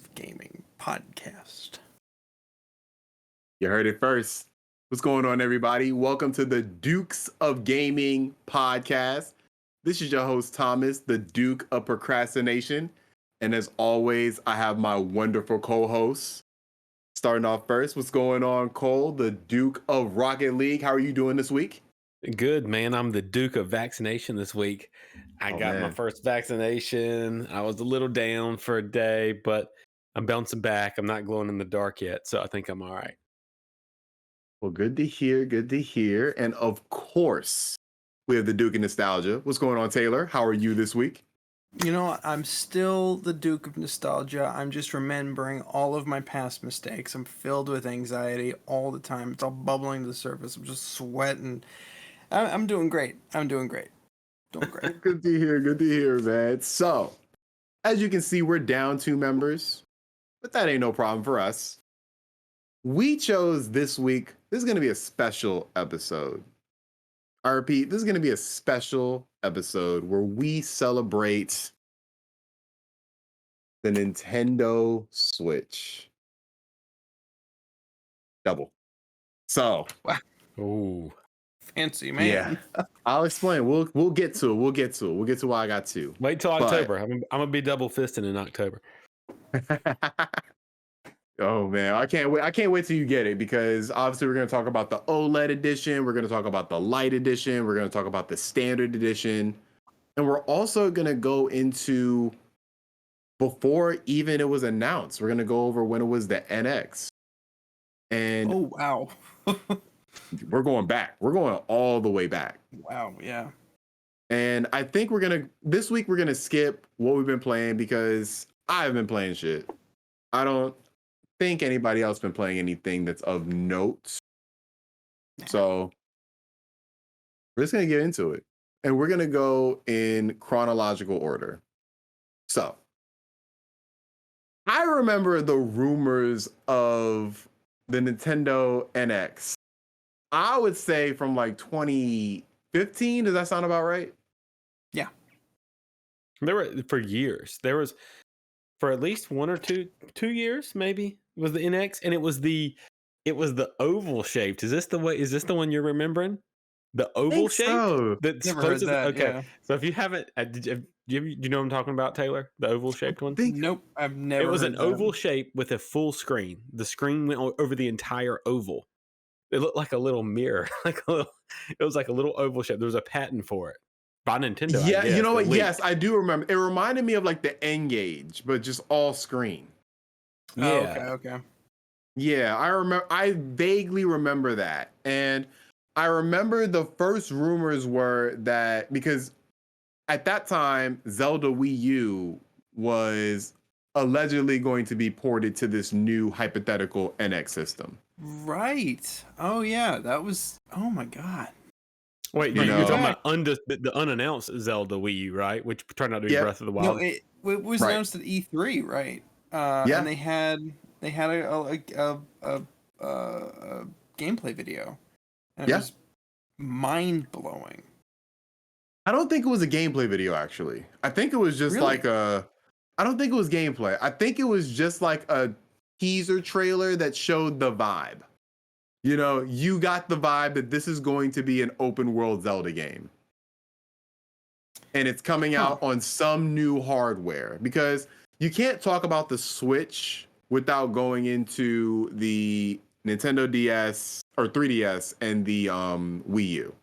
of Gaming podcast. You heard it first. What's going on, everybody? Welcome to the Dukes of Gaming podcast. This is your host, Thomas, the Duke of Procrastination. And as always, I have my wonderful co-hosts. Starting off first, what's going on, Cole, the Duke of Rocket League? How are you doing this week? Good, man. I'm the Duke of Vaccination this week. I got my first vaccination. I was a little down for a day, but I'm bouncing back. I'm not glowing in the dark yet, so I think I'm all right. Well, good to hear. Good to hear. And of course, we have the Duke of Nostalgia. What's going on, Taylor? How are you this week? You know, I'm still the Duke of Nostalgia. I'm just remembering all of my past mistakes. I'm filled with anxiety all the time. It's all bubbling to the surface. I'm just sweating. I'm doing great. Doing great. Good to hear. Good to hear, man. So, as you can see, we're down 2 members, but that ain't no problem for us. We chose this week. This is going to be a special episode. I repeat, this is going to be a special episode where we celebrate the Nintendo Switch. Double. So, wow. Ooh, fancy man. Yeah, I'll explain. We'll get to it. We'll get to why I got 2. Wait till October. I'm gonna be double fisting in October. Oh man, I can't wait. I can't wait till you get it, because obviously we're going to talk about the OLED edition. We're going to talk about the light edition. We're going to talk about the standard edition. And we're also going to go into before even it was announced. We're going to go over when it was the NX. And oh, wow. we're going back. We're going all the way back. Wow, yeah. And I think this week we're going to skip what we've been playing, because I've been playing shit. I don't think anybody else been playing anything that's of note. So we're just going to get into it. And we're going to go in chronological order. So I remember the rumors of the Nintendo NX. I would say from like 2015. Does that sound about right? Yeah. There were for years. There was for at least 1 or 2 years, maybe, was the NX, and it was the oval shaped. Is this the one you're remembering? The oval shape. So. That's Never heard that. Okay. Yeah. So if you haven't, do you know what I'm talking about, Taylor? The oval shaped one. Nope, I've never. It was heard an that. oval shape with a full screen. The screen went over the entire oval. It looked like a little mirror, it was like a little oval shape. There was a patent for it by Nintendo. Yeah, I guess, you know what? Yes, I do remember. It reminded me of like the N-Gage, but just all screen. Yeah. Oh, okay. Yeah, I remember. I vaguely remember that, and I remember the first rumors were that because at that time Zelda Wii U was allegedly going to be ported to this new hypothetical NX system. Right. Oh yeah, that was. Oh my god. Wait, you're talking about the unannounced Zelda Wii U, right? Which turned out to be Breath of the Wild. No, it was announced at E3, right? Yeah. And they had a gameplay video. And it was mind blowing. I don't think it was a gameplay video, actually. I think it was just like I don't think it was gameplay. I think it was just like a teaser trailer that showed the vibe. You know, you got the vibe that this is going to be an open world Zelda game. And it's coming out on some new hardware, because you can't talk about the Switch without going into the Nintendo DS or 3DS and the Wii U,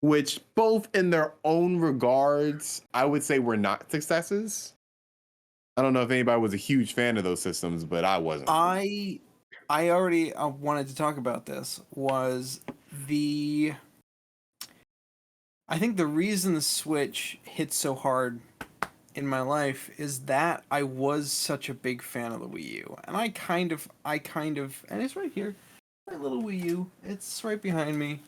which both in their own regards, I would say were not successes. I don't know if anybody was a huge fan of those systems, but I wasn't. I already wanted to talk about this. I think the reason the Switch hit so hard in my life is that I was such a big fan of the Wii U. And I kind of, and it's right here, my little Wii U. It's right behind me.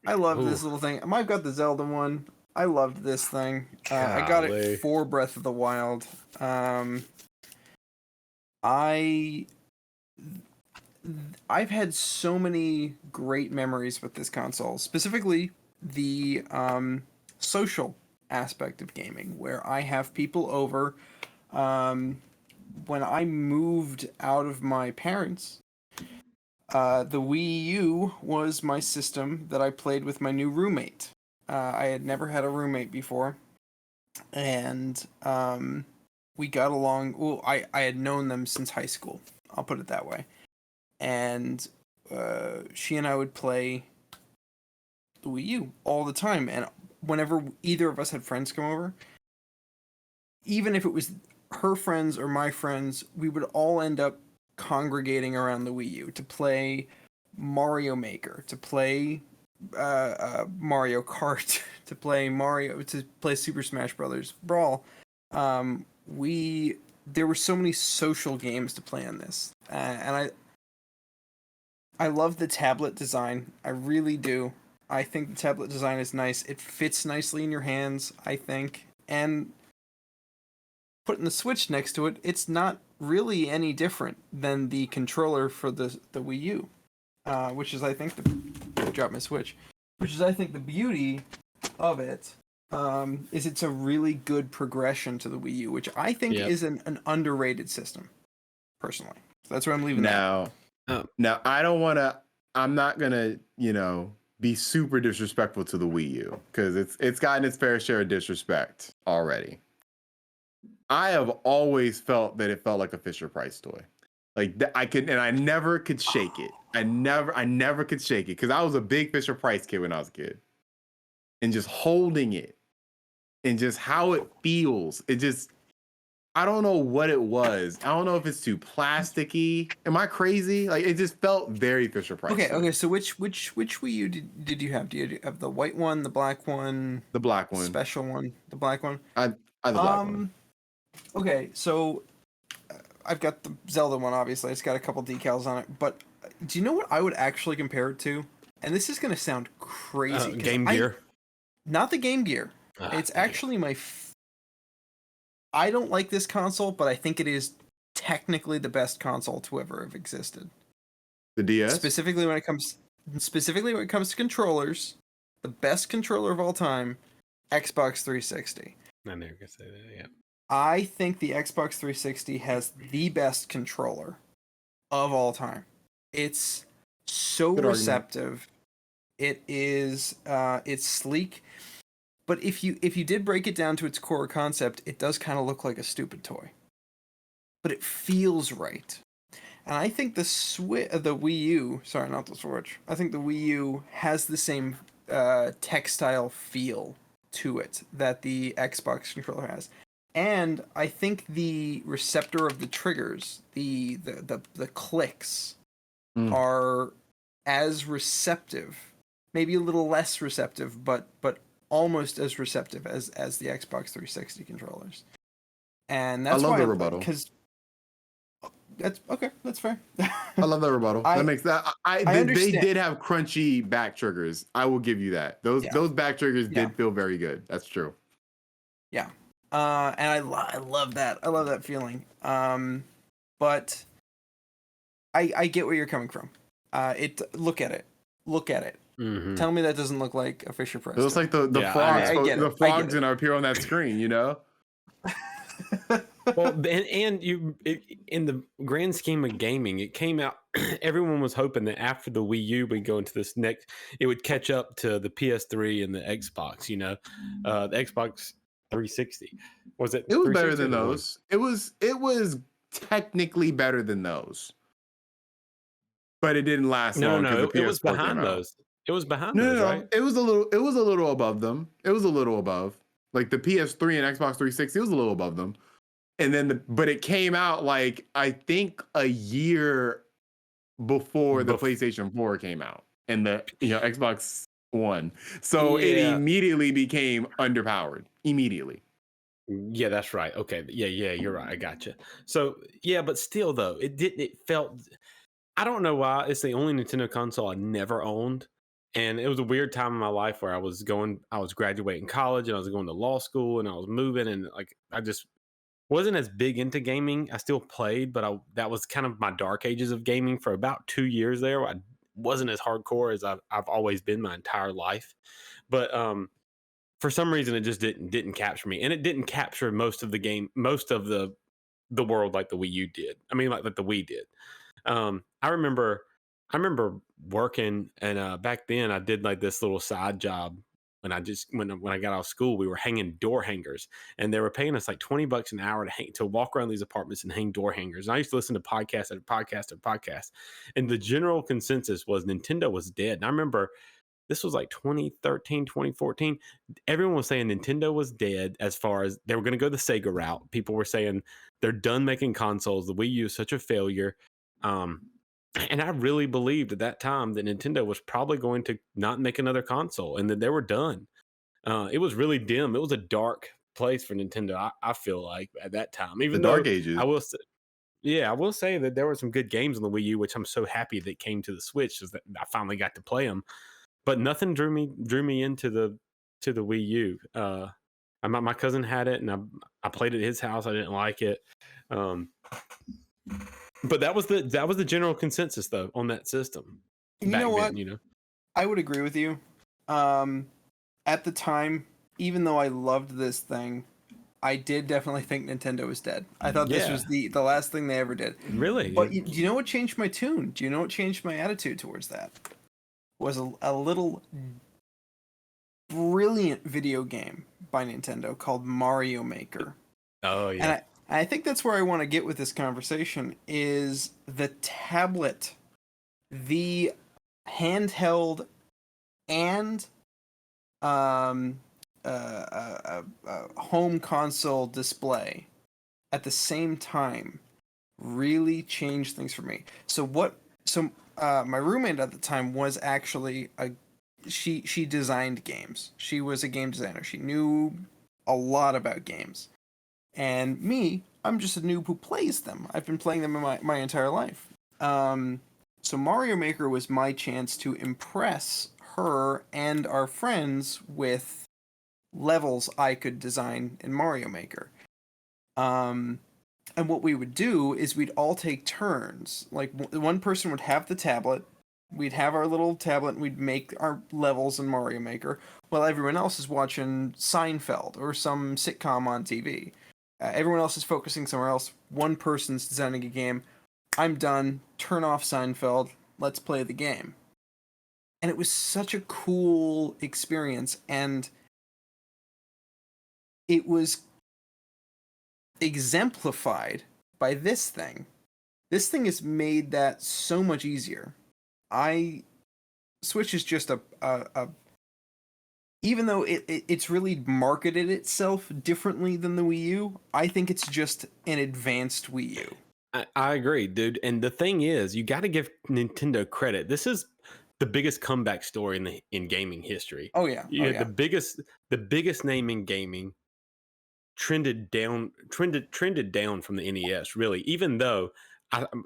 I love this little thing. I've got the Zelda one. I loved this thing. I got it for Breath of the Wild. I've had so many great memories with this console, specifically the social aspect of gaming, where I have people over when I moved out of my parents, the Wii U was my system that I played with my new roommate. I had never had a roommate before, and we got along. Well, I had known them since high school. I'll put it that way. And she and I would play the Wii U all the time. And whenever either of us had friends come over, even if it was her friends or my friends, we would all end up congregating around the Wii U to play Mario Maker, to play Mario Kart, to play Super Smash Brothers Brawl. We There were so many social games to play on this, and I love the tablet design. I really do. I think the tablet design is nice. It fits nicely in your hands, I think, and putting the Switch next to it, it's not really any different than the controller for the Wii U, which is, I think, drop my Switch, which is, I think, the beauty of it. Is it's a really good progression to the Wii U, which I think Yep. is an underrated system, personally. So that's where I'm leaving Now, now I don't want to. I'm not gonna, be super disrespectful to the Wii U because it's gotten its fair share of disrespect already. I have always felt that it felt like a Fisher Price toy. Like I never could shake it. I never could shake it because I was a big Fisher Price kid when I was a kid, and just holding it and just how it feels, I don't know what it was. I don't know if it's too plasticky. Am I crazy? Like it just felt very Fisher Price. Okay. So which Wii U did you have? Do you have the white one, the black one, The black one. special one, the black one? I the black one. Okay, so I've got the Zelda one. Obviously, it's got a couple decals on it. But do you know what I would actually compare it to? And this is gonna sound crazy. Game Gear. Not the Game Gear. It's actually my. I don't like this console, but I think it is technically the best console to ever have existed. The DS. Specifically when it comes to controllers, the best controller of all time, Xbox 360. I never could say that. Yeah. I think the Xbox 360 has the best controller of all time. It's so Good receptive. It is it's sleek. But if you did break it down to its core concept, it does kind of look like a stupid toy. But it feels right. And I think the Wii U, sorry, not the Switch. I think the Wii U has the same textile feel to it that the Xbox controller has. And I think the receptor of the triggers, the clicks, are as receptive, maybe a little less receptive, but almost as receptive as the Xbox 360 controllers. And that's I love why the rebuttal. Because that's okay. That's fair. I love the rebuttal. That makes that. They did have crunchy back triggers. I will give you that. Those back triggers did feel very good. That's true. Yeah. And I love that. I love that feeling. But I get where you're coming from. Look at it. Mm-hmm. Tell me that doesn't look like a Fisher Price. It looks like the frogs. The frogs gonna appear on that screen. Well, and in the grand scheme of gaming, it came out. Everyone was hoping that after the Wii U, we'd go into this next. It would catch up to the PS3 and the Xbox. The Xbox 360. Was it? It was better than those. It was technically better than those, but it didn't last long. No, it was behind those. It was behind those, right? It was a little above them. It was a little above. Like the PS3 and Xbox 360, it was a little above them. And then, but it came out like I think a year before the PlayStation 4 came out and the Xbox One. So it immediately became underpowered. Immediately. Yeah, that's right. Okay. Yeah, you're right. I gotcha. So yeah, but still though, it felt. I don't know why. It's the only Nintendo console I never owned. And it was a weird time in my life where I was graduating college and I was going to law school and I was moving and I just wasn't as big into gaming. I still played, but that was kind of my dark ages of gaming for about 2 years there. I wasn't as hardcore as I've always been my entire life. But for some reason it just didn't capture me. And it didn't capture most of the the world like the Wii U did. I mean, like the Wii did. I remember working, and back then I did like this little side job when I got out of school. We were hanging door hangers, and they were paying us like $20 an hour to walk around these apartments and hang door hangers. And I used to listen to podcast after podcast after podcast, and the general consensus was Nintendo was dead. And I remember this was like 2013, 2014. Everyone was saying Nintendo was dead as far as they were going to go the Sega route. People were saying they're done making consoles. The Wii U is such a failure. And I really believed at that time that Nintendo was probably going to not make another console and that they were done. It was really dim. It was a dark place for Nintendo, I feel like, at that time. The Even though dark ages. I will say that there were some good games on the Wii U, which I'm so happy that came to the Switch, is that I finally got to play them. But nothing drew me into the Wii U. My cousin had it, and I played it at his house. I didn't like it, but that was the general consensus though on that system. You know what? Then, I would agree with you. At the time, even though I loved this thing, I did definitely think Nintendo was dead. I thought this was the last thing they ever did. Really? But do you know what changed my tune? Do you know what changed my attitude towards that? Was a little brilliant video game by Nintendo called Mario Maker. Oh yeah. And I think that's where I want to get with this conversation is the tablet, the handheld, and home console display at the same time really changed things for me. My roommate at the time was actually she designed games. She was a game designer. She knew a lot about games. And me, I'm just a noob who plays them. I've been playing them in my entire life. So Mario Maker was my chance to impress her and our friends with levels I could design in Mario Maker. And what we would do is we'd all take turns. Like, one person would have the tablet, we'd have our little tablet, and we'd make our levels in Mario Maker, while everyone else is watching Seinfeld or some sitcom on TV. Everyone else is focusing somewhere else. One person's designing a game. I'm done. Turn off Seinfeld. Let's play the game. And it was such a cool experience, and it was exemplified by this thing. This thing has made that so much easier. Switch is just a even though it's really marketed itself differently than the Wii U, I think it's just an advanced Wii U. I agree, dude. And the thing is, you got to give Nintendo credit. This is the biggest comeback story in gaming history. Oh yeah, the biggest name in gaming trended down from the NES, really, even though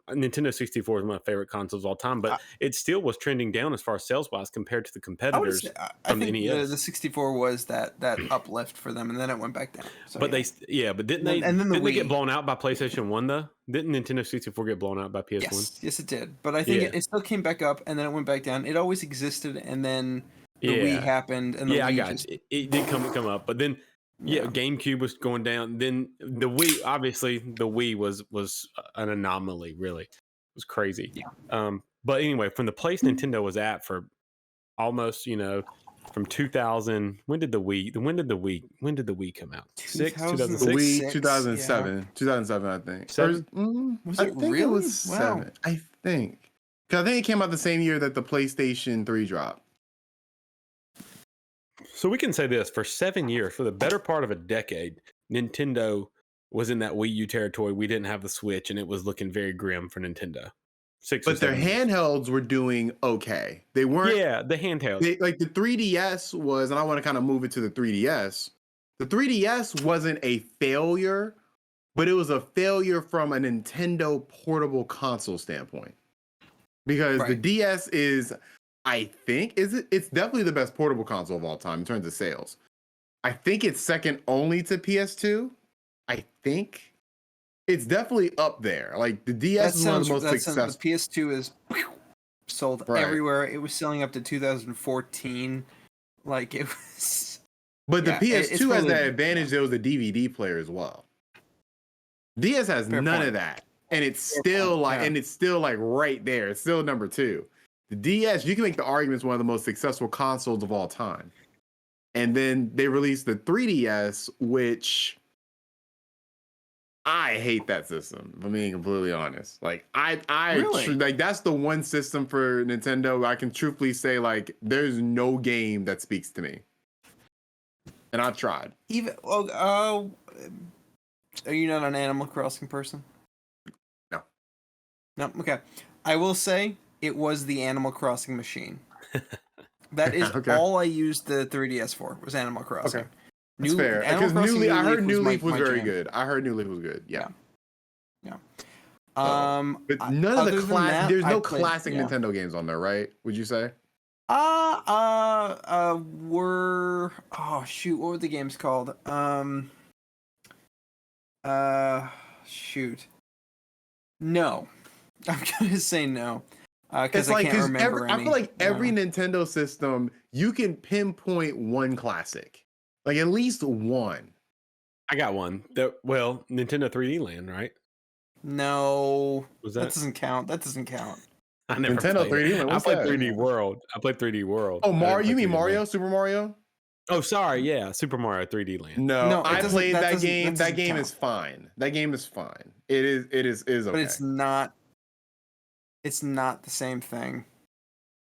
Nintendo 64 is my favorite consoles of all time, but it still was trending down as far as sales wise compared to the competitors from the NES. The 64 was that uplift for them, and then it went back down. So, but didn't they get blown out by PlayStation 1 though? Didn't Nintendo 64 get blown out by PS1? Yes, it did. But I think it still came back up, and then it went back down. It always existed, and then the Wii happened, and the Wii I got it did come up, but then GameCube was going down. Then the Wii, obviously, the Wii was an anomaly. Really, it was crazy. Yeah. But anyway, from the place Nintendo was at for almost, from 2000. When did the Wii come out? 2006. The Wii 2007. Yeah. 2007, I think. Was it really? It was 7. I think. Because I think it came out the same year that the PlayStation 3 dropped. So we can say this, for 7 years, for the better part of a decade, Nintendo was in that Wii U territory. We didn't have the Switch, and it was looking very grim for Nintendo. But their handhelds were doing okay. They weren't. Yeah, the handhelds. Like the 3DS was, and I want to kind of move it to the 3DS. The 3DS wasn't a failure, but it was a failure from a Nintendo portable console standpoint. Because the DS is, I think, it's definitely the best portable console of all time in terms of sales. I think it's second only to PS2. I think it's definitely up there. Like the DS is one of the most successful. The PS2 is sold everywhere. It was selling up to 2014. Like it was. But the PS2 has that advantage. There was a DVD player as well. DS has Fair none point. of that, and it's Fair still point, like, yeah. and it's still like right there. It's still number 2. The DS, you can make the argument, is one of the most successful consoles of all time. And then they released the 3DS, which I hate that system, if I'm being completely honest. Like Really? like that's the one system for Nintendo I can truthfully say, like, there's no game that speaks to me. And I've tried. Even are you not an Animal Crossing person? No. No. Okay. I will say it was the Animal Crossing machine. That is Okay. all I used the 3DS for, was Animal Crossing. Okay. That's fair. Animal Because Crossing New I heard Leaf was New Leaf was my very jam. good. I heard New Leaf was good. Yeah. Yeah. But none of the other than that, there's no I played- classic yeah. Nintendo games on there, right? Would you say? Were oh shoot, what were the games called? Shoot. No. I'm gonna say no. Because I can't remember any. I feel like every Nintendo system, you can pinpoint one classic. Like at least one. I got one. Well, Nintendo 3D Land, right? No. Was that that? doesn't count. That doesn't count. I never Nintendo played 3D it. Land. I What's played that? 3D World. I played 3D World. Oh, I didn't Mario. play You mean 3D Mario? Land. Super Mario? Oh, sorry. Yeah, Super Mario 3D Land. No, it I doesn't- played that doesn't- game. That doesn't game count. is fine. That game is fine. It is okay. But it's not. It's not the same thing.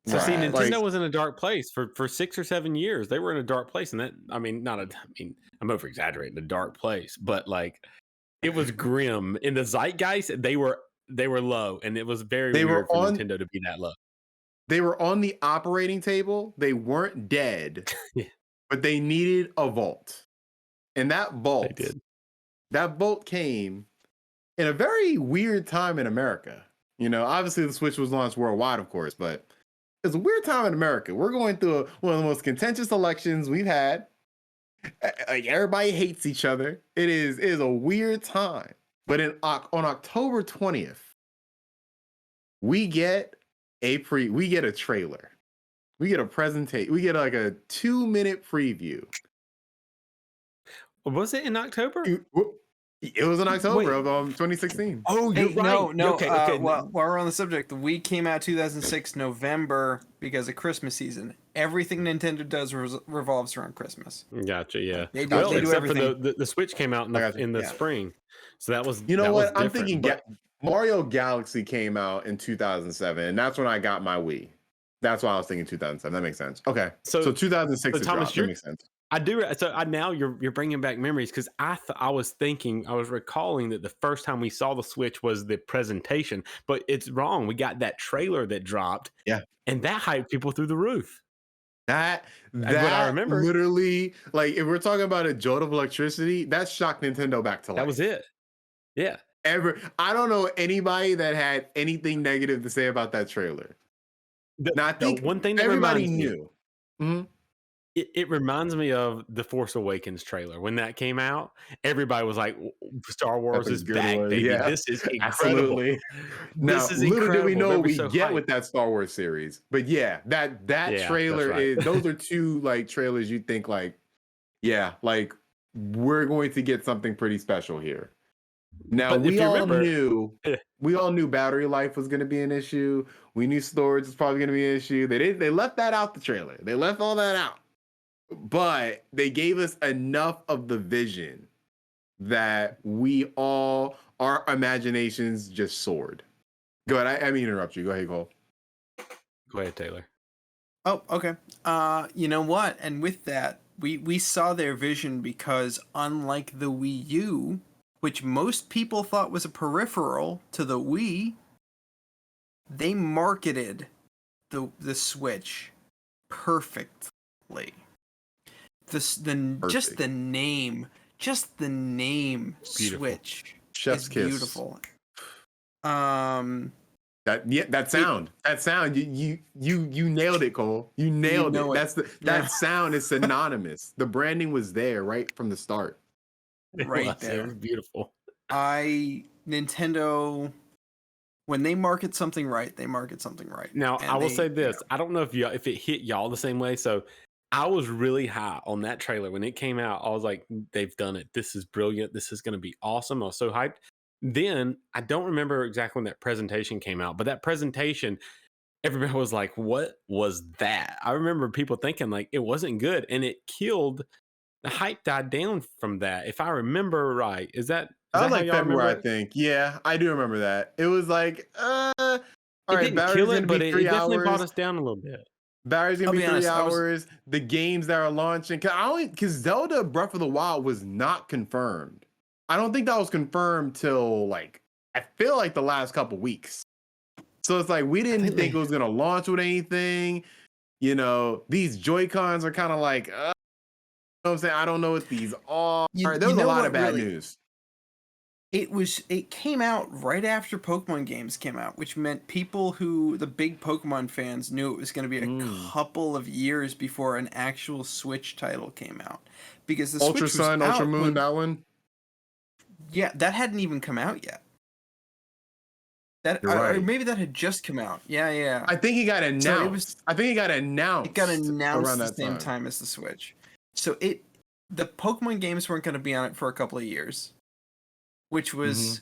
So see, Right. Nintendo Like, was in a dark place for 6 or 7 years. They were in a dark place, and that I'm over exaggerating, a dark place, but like it was grim in the zeitgeist. They were low, and it was very They were weird for on- Nintendo to be that low. they were on the operating table. They weren't dead, Yeah. but they needed a vault. And that vault, They did. that vault came in a very weird time in America. You know, obviously the Switch was launched worldwide, of course, but it's a weird time in America. We're going through one of the most contentious elections we've had. Like, everybody hates each other. It is a weird time. But on October 20th, we get a trailer. We get a presentation. We get like a 2-minute preview. Was it in October? It was in October Wait. of 2016. Oh, you're Hey, right. No. Okay. While we're on the subject, the Wii came out 2006 November because of Christmas season. Everything Nintendo does revolves around Christmas. Gotcha. Yeah. They do, Well, they do except for everything. the Switch came out in the Yeah. spring, so that was You know that what? was I'm different, thinking but- Mario Galaxy came out in 2007, and that's when I got my Wii. That's why I was thinking 2007. That makes sense. Okay, so 2006 is Thomas, dropped. That makes sense. I do. So now you're bringing back memories, because I was recalling that the first time we saw the Switch was the presentation, but it's wrong. We got that trailer that dropped, Yeah, and that hyped people through the roof. That what I remember. Literally, like, if we're talking about a jolt of electricity, that shocked Nintendo back to life. That was it. Yeah. I don't know anybody that had anything negative to say about that trailer. Now, I think one thing that everybody reminds me- knew. Mhm. It reminds me of the Force Awakens trailer. When that came out, everybody was like, Star Wars That's a is good back, one. baby. Yeah, This is incredible. absolutely. Now, This is little did we incredible. know They were we so get hyped. with that Star Wars series. But yeah, that Yeah, trailer that's right. is, those are two like trailers you think like, yeah, like we're going to get something pretty special here. Now, But if we you all remember- knew battery life was going to be an issue. We knew storage was probably going to be an issue. They left that out the trailer. They left all that out. But they gave us enough of the vision that our imaginations just soared. Go ahead. I mean, interrupt you. Go ahead, Cole. Go ahead, Taylor. Oh, okay. You know what? And with that, we saw their vision, because unlike the Wii U, which most people thought was a peripheral to the Wii, they marketed the Switch perfectly. Just the name Beautiful. Switch Chef's is kiss. beautiful. That sound. You nailed it, Cole. You nailed know it. it. That sound is synonymous. The branding was there right from the start. Right It there. was beautiful. Nintendo, when they market something right, they market something right. Now, And I will they- say this. I don't know if it hit y'all the same way. So I was really high on that trailer when it came out. I was like, they've done it. This is brilliant. This is going to be awesome. I was so hyped. then I don't remember exactly when that presentation came out, but that presentation, everybody was like, "What was that?" I remember people thinking like it wasn't good, and it killed. The hype died down from that, if I remember right. Is That was that how like y'all remember February, I it? think. Yeah, I do remember that. It was like, all It right, didn't battery's kill gonna it, be but it, three it definitely brought hours. us down a little bit. Battery's gonna I'll be be three honest. hours. The games that are launching, because Zelda Breath of the Wild was not confirmed. I don't think that was confirmed till like I feel like the last couple weeks. So it's like we I didn't think think it they was gonna launch with anything. You know, these Joy Cons are kind of like, you know what I'm saying? I don't know what these are. There You was a know lot of what bad really news. it came out right after Pokemon games came out, which meant the big Pokemon fans knew it was going to be a Mm. couple of years before an actual Switch title came out, because the Ultra Switch was Sun, Ultra out Moon, when, that one. yeah, that hadn't even come out yet. That You're or right. maybe that had just come out. Yeah, yeah. I think it got So announced. I think it got it got announced around announced the that same time. time as the Switch. So the Pokemon games weren't going to be on it for a couple of years, which Mm-hmm. was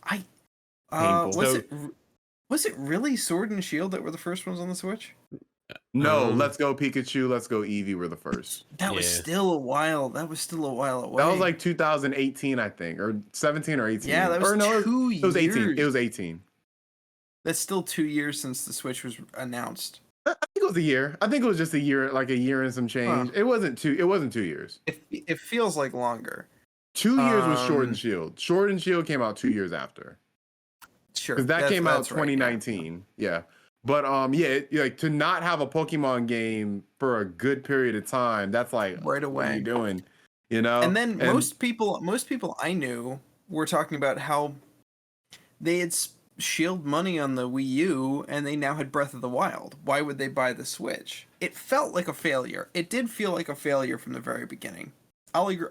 I Painful. so was it really Sword and Shield that were the first ones on the Switch? No, um Let's Go Pikachu, Let's Go Eevee were the first. That was yeah. still a while. That was still a while That was away. like 2018, I think, or 17 or Yeah, 18. that was Or no, two it was 18. It years. was 18. That's still 2 years since the Switch was announced. I think it was a year. I think it was just a year, like a year and some Huh. change. It wasn't two. It wasn't 2 years. It feels like longer. 2 years was Sword and Um, Shield. Sword and Shield came out 2 years after. sure. Because that came out That's right. Yeah. 2019. Yeah. But yeah, like to not have a Pokemon game for a good period of time, that's like, Right what are you away. doing? You know? And then And most people I knew were talking about how they had shield money on the Wii U and they now had Breath of the Wild. Why would they buy the Switch? It felt like a failure. It did feel like a failure from the very beginning. I'll agree.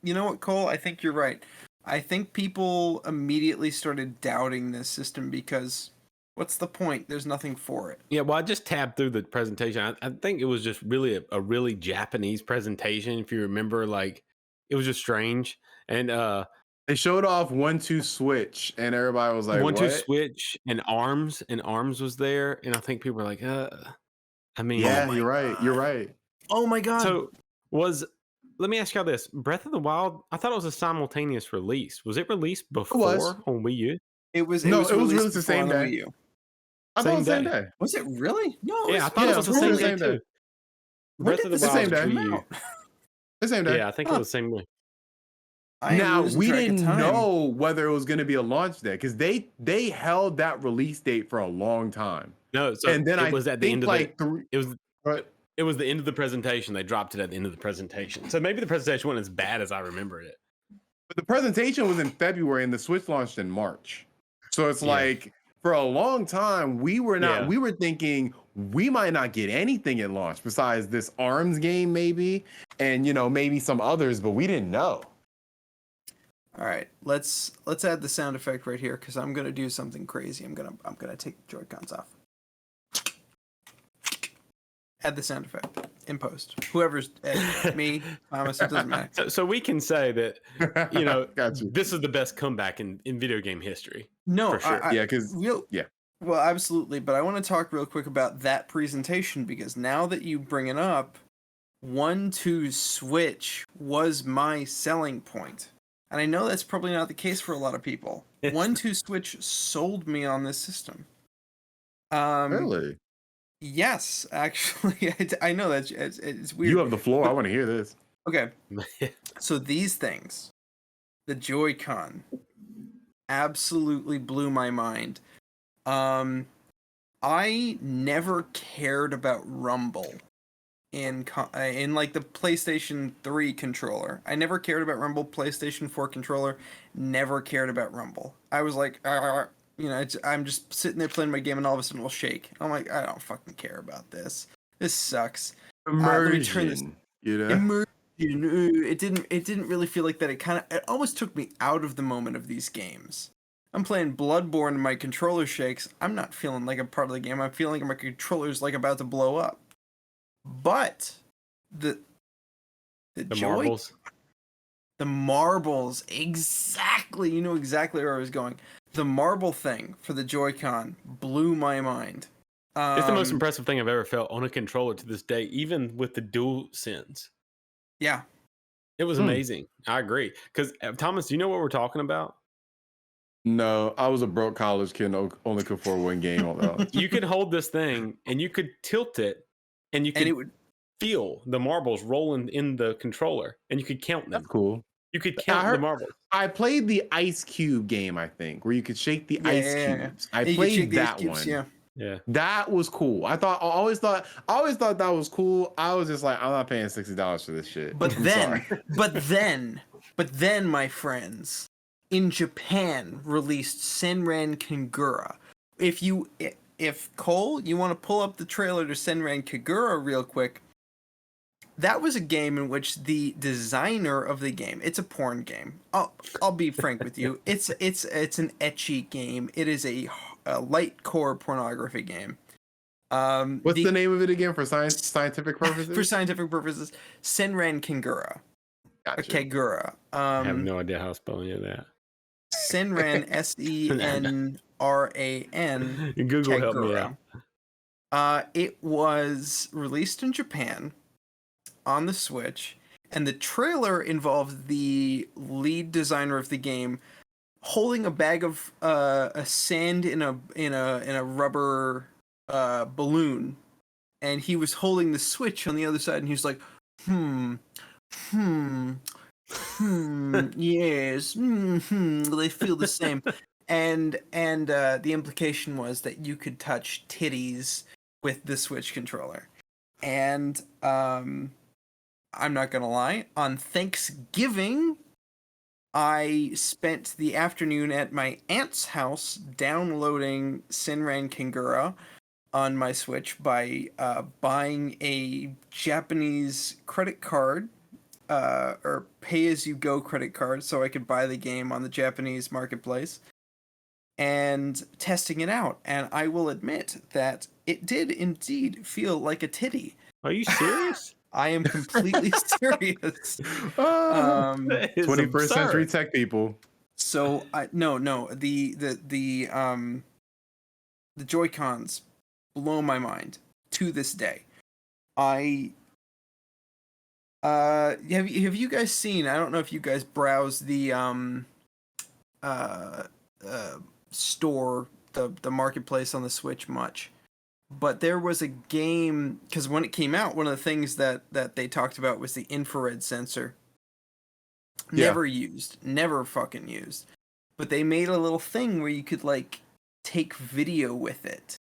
You know what, Cole? I think you're right. I think people immediately started doubting this system because what's the point? There's nothing for it. Yeah, well, I just tabbed through the presentation. I think it was just really a really Japanese presentation. If you remember, like it was just strange. And they showed off 1-2 switch, and everybody was like, 1-2 what? switch and arms was there, and I think people were like, I Oh mean, Yeah, my you're right. You're god. right. Oh my god. so was let me ask y'all this: Breath of the Wild. I thought it was a simultaneous release. Was it released It was. before on Wii U? It No, was it was released released the before same on the day. Wii U. I thought it Same was the same day. day. Was it really? No, Yeah, I thought it it Yeah, was was I'm the pretty sure same the day early. same day. too. When Breath did of the the The Wild same Switch day. on come Wii U. out? The same day. Yeah, I think it Huh. was the same way. I am Now losing we track of didn't time. know whether it was going to be a launch day because they held that release date for a long time, No, so and then it I was at the end think of the. like three. It was But it was the end of the presentation. They dropped it at the end of the presentation. So maybe the presentation wasn't as bad as I remember it. the presentation was in February and the Switch launched in March, so it's Yeah. like for a long time we were not. Yeah. We were thinking we might not get anything at launch besides this Arms game maybe, and maybe some others, but we didn't know. All right, let's add the sound effect right here because I'm gonna do something crazy. I'm gonna take the Joy-Cons off. Add the sound effect in post. Whoever's editing, me, Thomas, it doesn't matter. So we can say that Got you. this is the best comeback in video game history. No, For sure. Yeah, because real. yeah. Well, absolutely, but I want to talk real quick about that presentation because now that you bring it up, 1-2 switch was my selling point. And I know that's probably not the case for a lot of people. 1-2 switch sold me on this system. Really? Yes, actually, I know that it's weird. You have the floor. I want to hear this. Okay, so these things, the Joy-Con, absolutely blew my mind. I never cared about Rumble in like the PlayStation 3 controller. I never cared about Rumble. PlayStation 4 controller, never cared about Rumble. I was like, I'm just sitting there playing my game and all of a sudden it'll shake. I'm like, I don't fucking care about this. This sucks. Let me turn this Immersion. immersion. It didn't really feel like that. It almost took me out of the moment of these games. I'm playing Bloodborne and my controller shakes. I'm not feeling like a part of the game. I'm feeling like my controller's like about to blow up. But the The joy, marbles. The marbles, exactly. You know exactly where I was going. The marble thing for the Joy-Con blew my mind. It's the most impressive thing I've ever felt on a controller to this day, even with the dual sense. Yeah. It was amazing. I agree. Because Thomas, do you know what we're talking about? No, I was a broke college kid and only could afford one game on that. You could hold this thing and you could tilt it, and you And could it would feel the marbles rolling in the controller, and you could count them. That's cool. You could I count the heard marbles. I played the Ice Cube game, I think, where you could shake the yeah, ice yeah, yeah. cubes. I And you could shake played the ice that cubes, one. yeah. Yeah. That was cool. I always thought that was cool. I was just like, I'm not paying $60 for this shit. But I'm then, sorry. but then, my friends, in Japan released Senran Kagura. If Cole, you want to pull up the trailer to Senran Kagura real quick, that was a game in which the designer of the game, it's a porn game. I'll be frank with you. It's an ecchi game. It is a light core pornography game. What's the name of it again for scientific purposes? For scientific purposes, Senran Kagura. Gotcha. Kagura. I have no idea how to spell any of that. Senran, Senran. Google help me out. It was released in Japan on the Switch, and the trailer involved the lead designer of the game holding a bag of sand in a rubber balloon, and he was holding the Switch on the other side, and he was like, yes, they feel the same. And the implication was that you could touch titties with the Switch controller. And I'm not gonna lie, on Thanksgiving, I spent the afternoon at my aunt's house downloading Senran Kagura on my Switch by buying a Japanese credit card, or pay-as-you-go credit card, so I could buy the game on the Japanese marketplace, and testing it out. And I will admit that it did indeed feel like a titty. Are you serious? I am completely serious. 21st century tech people. So the Joy-Cons blow my mind to this day. Have you guys seen? I don't know if you guys browse the store, the marketplace on the Switch much, but there was a game, because when it came out, one of the things that they talked about was the infrared sensor. Never fucking used. But they made a little thing where you could like take video with it.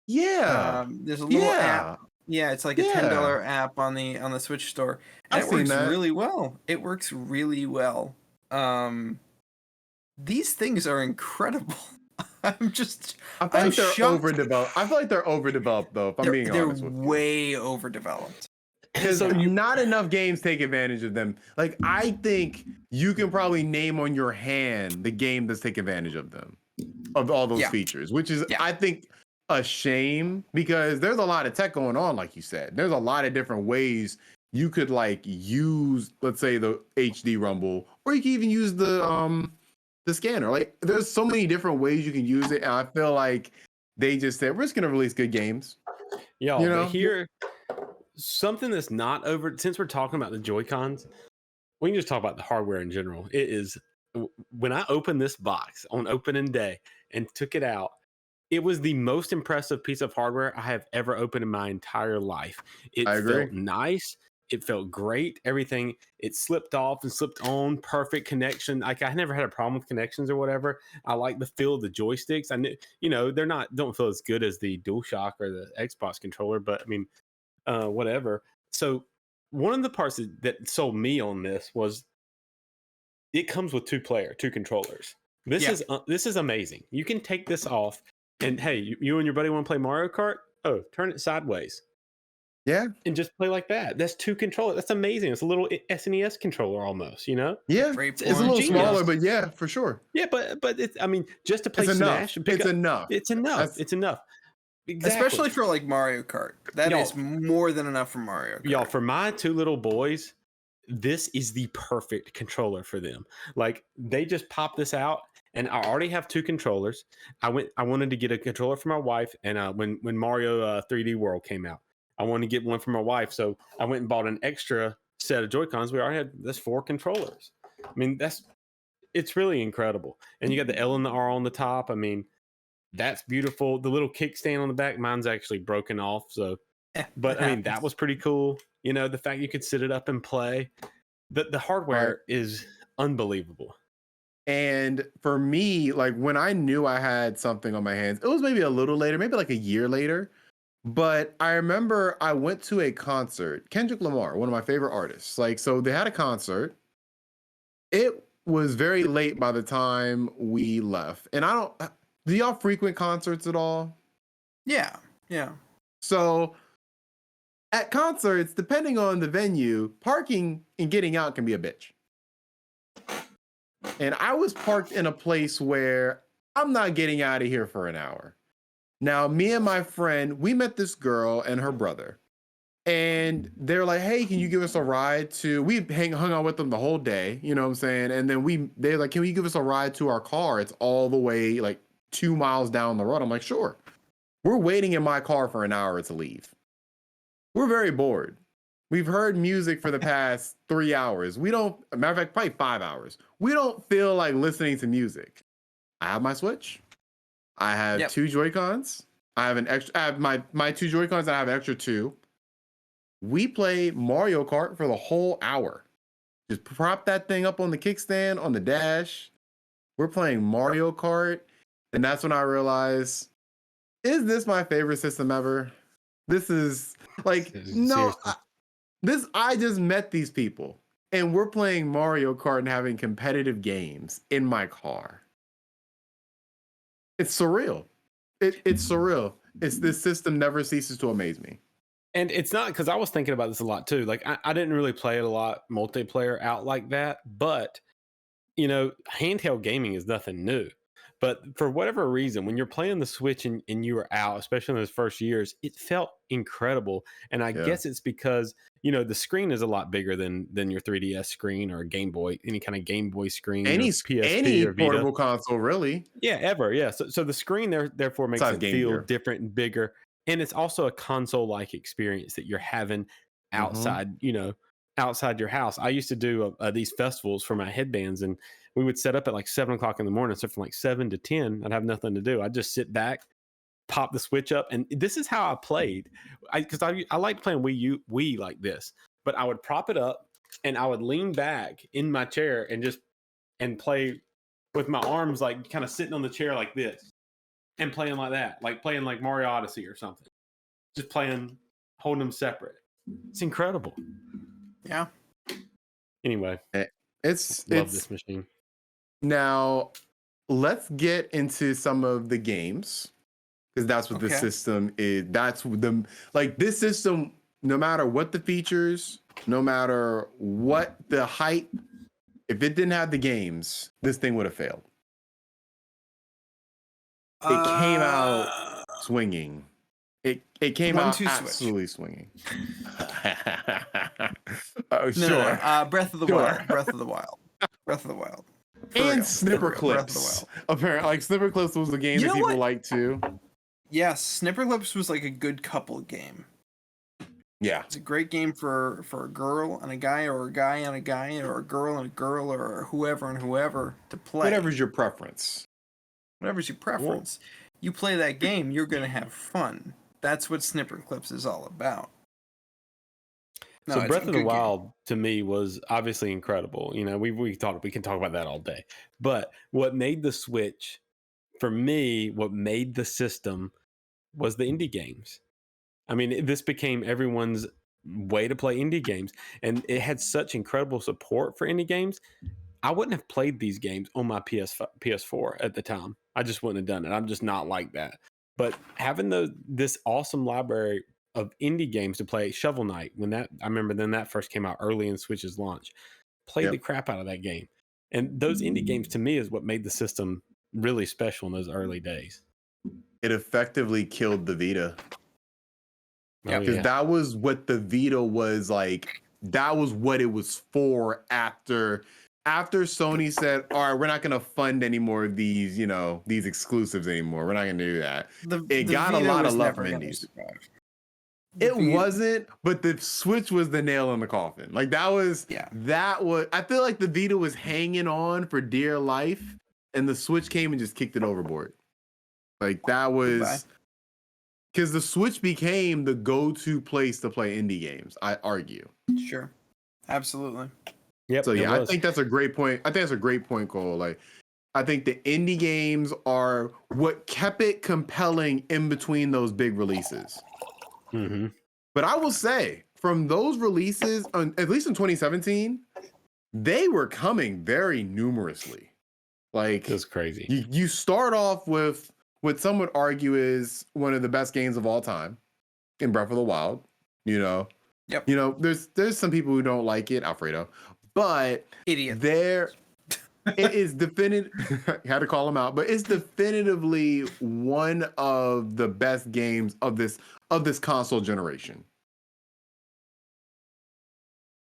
Yeah. There's a little app. Yeah, it's like a $10 app on the Switch store. And it works really well. It works really well. These things are incredible. I feel like they're overdeveloped. I feel like they're overdeveloped though, if I'm being honest with you. They're way overdeveloped. Because not enough games take advantage of them. Like, I think you can probably name on your hand the game that's take advantage of them, of all those features, which is, I think, a shame, because there's a lot of tech going on, like you said. There's a lot of different ways you could like use, let's say, the HD Rumble, or you can even use the scanner. Like, there's so many different ways you can use it, and I feel like they just said, we're just gonna release good games. Y'all, you know? But here, something that's not over, since we're talking about the Joy-Cons, we can just talk about the hardware in general. It is, when I opened this box on opening day and took it out, it was the most impressive piece of hardware I have ever opened in my entire life. It felt nice. It felt great. Everything, it slipped off and slipped on. Perfect connection. Like, I never had a problem with connections or whatever. I like the feel of the joysticks. I knew, they're don't feel as good as the DualShock or the Xbox controller, but I mean, whatever. So one of the parts that sold me on this was it comes with two controllers. This is amazing. You can take this off, and hey, you and your buddy want to play Mario Kart? Oh, turn it sideways. Yeah. And just play like that. That's two controllers. That's amazing. It's a little SNES controller almost, Yeah. It's a little smaller, but yeah, for sure. Yeah, but it's, I mean, just to play Smash. It's enough. It's enough. It's enough. Exactly. Especially for like Mario Kart. That is more than enough for Mario Kart. Y'all, for my two little boys, this is the perfect controller for them. Like they just popped this out, and I already have 2 controllers. I wanted to get a controller for my wife, and when Mario 3D World came out, I wanted to get one for my wife. So I went and bought an extra set of Joy-Cons. We already had this 4 controllers. I mean, it's really incredible. And you got the L and the R on the top. I mean, that's beautiful. The little kickstand on the back, mine's actually broken off. So, Yeah, but it I mean, that happens. was pretty cool. You know, the fact you could sit it up and play. The Right. hardware is unbelievable. And for me, like when I knew I had something on my hands, it was maybe a little later, maybe like a year later. But I remember I went to a concert, Kendrick Lamar, one of my favorite artists. Like, so they had a concert. It was very late by the time we left. And I don't, do y'all frequent concerts at all? Yeah, yeah. So at concerts, depending on the venue, parking and getting out can be a bitch. And I was parked in a place where I'm not getting out of here for an hour. Now, me and my friend, we met this girl and her brother. And they're like, hey, can you give us a ride to, we hung out with them the whole day, you know what I'm saying? And then they're like, can you give us a ride to our car? It's all the way like 2 miles down the road. I'm like, sure. We're waiting in my car for an hour to leave. We're very bored. We've heard music for the past 3 hours. We don't, matter of fact, probably 5 hours. We don't feel like listening to music. I have my Switch. I have Yep. 2 Joy-Cons. I have my 2 Joy-Cons, and I have an extra 2. We play Mario Kart for the whole hour. Just prop that thing up on the kickstand, on the dash. We're playing Mario Kart. And that's when I realized, is this my favorite system ever? This is like, no, Seriously. I just met these people and we're playing Mario Kart and having competitive games in my car. It's surreal. It's surreal. This system never ceases to amaze me. And it's not, because I was thinking about this a lot too. Like I didn't really play it a lot multiplayer out like that, but you know, handheld gaming is nothing new. But for whatever reason, when you're playing the Switch and you were out, especially in those first years, it felt incredible. And I Yeah. guess it's because, you know, the screen is a lot bigger than your 3DS screen or a Game Boy, any kind of Game Boy screen or PSP Any or Vita. portable console, really. Yeah, ever. Yeah. So the screen therefore makes Besides it Game feel Gear. different and bigger. And it's also a console-like experience that you're having outside, you know, outside your house. I used to do these festivals for my headbands, and we would set up at like 7 o'clock in the morning. So from like 7 to 10, I'd have nothing to do. I'd just sit back, pop the Switch up. And this is how I played. Because I like playing Wii like this, but I would prop it up and I would lean back in my chair and play with my arms like kind of sitting on the chair like this and playing like that, like playing like Mario Odyssey or something. Just playing, holding them separate. It's incredible. Yeah. Anyway, It's love this machine. Now, let's get into some of the games, because that's what this system is. That's the, like, this system, no matter what the features, no matter what the hype, if it didn't have the games, this thing would have failed. It came out swinging. It came out absolutely swinging. Oh, sure. No. Breath of the Wild. Breath of the Wild. Breath of the Wild. And Snipper Clips. Apparently, like Snipper Clips was the game that people like too. Yes, Snipper Clips was like a good couple game. Yeah, it's a great game for a girl and a guy, or a guy and a guy, or a girl and a girl, or whoever and whoever to play. Whatever's your preference. Whatever's your preference. You play that game, you're gonna have fun. That's what Snipper Clips is all about. No, so Breath of the Wild to me was obviously incredible. You know, we can talk about that all day. But what made the Switch, for me, what made the system was the indie games. I mean, this became everyone's way to play indie games, and it had such incredible support for indie games. I wouldn't have played these games on my PS4 at the time. I just wouldn't have done it. I'm just not like that. But having this awesome library of indie games to play, Shovel Knight, I remember then that first came out early in Switch's launch, played the crap out of that game. And those indie games to me is what made the system really special in those early days. It effectively killed the Vita. Yeah, because that was what the Vita was like that was what it was for after Sony said, all right, we're not going to fund any more of these, these exclusives anymore. We're not going to do that. It The got a Vita lot of was love from never going to indies. survive. It wasn't, but the Switch was the nail in the coffin. Like that was, I feel like the Vita was hanging on for dear life, and the Switch came and just kicked it overboard. Like that was, because the Switch became the go-to place to play indie games, I argue. Sure. Absolutely. Yep. So yeah, I think that's a great point. I think that's a great point, Cole. Like, I think the indie games are what kept it compelling in between those big releases. Mm-hmm. But I will say, from those releases, at least in 2017, they were coming very numerously. Like, it's crazy. You start off with what some would argue is one of the best games of all time, in Breath of the Wild. Yep. There's some people who don't like it, Alfredo, but idiot. It is definitive. Had to call him out, but it's definitively one of the best games of this console generation.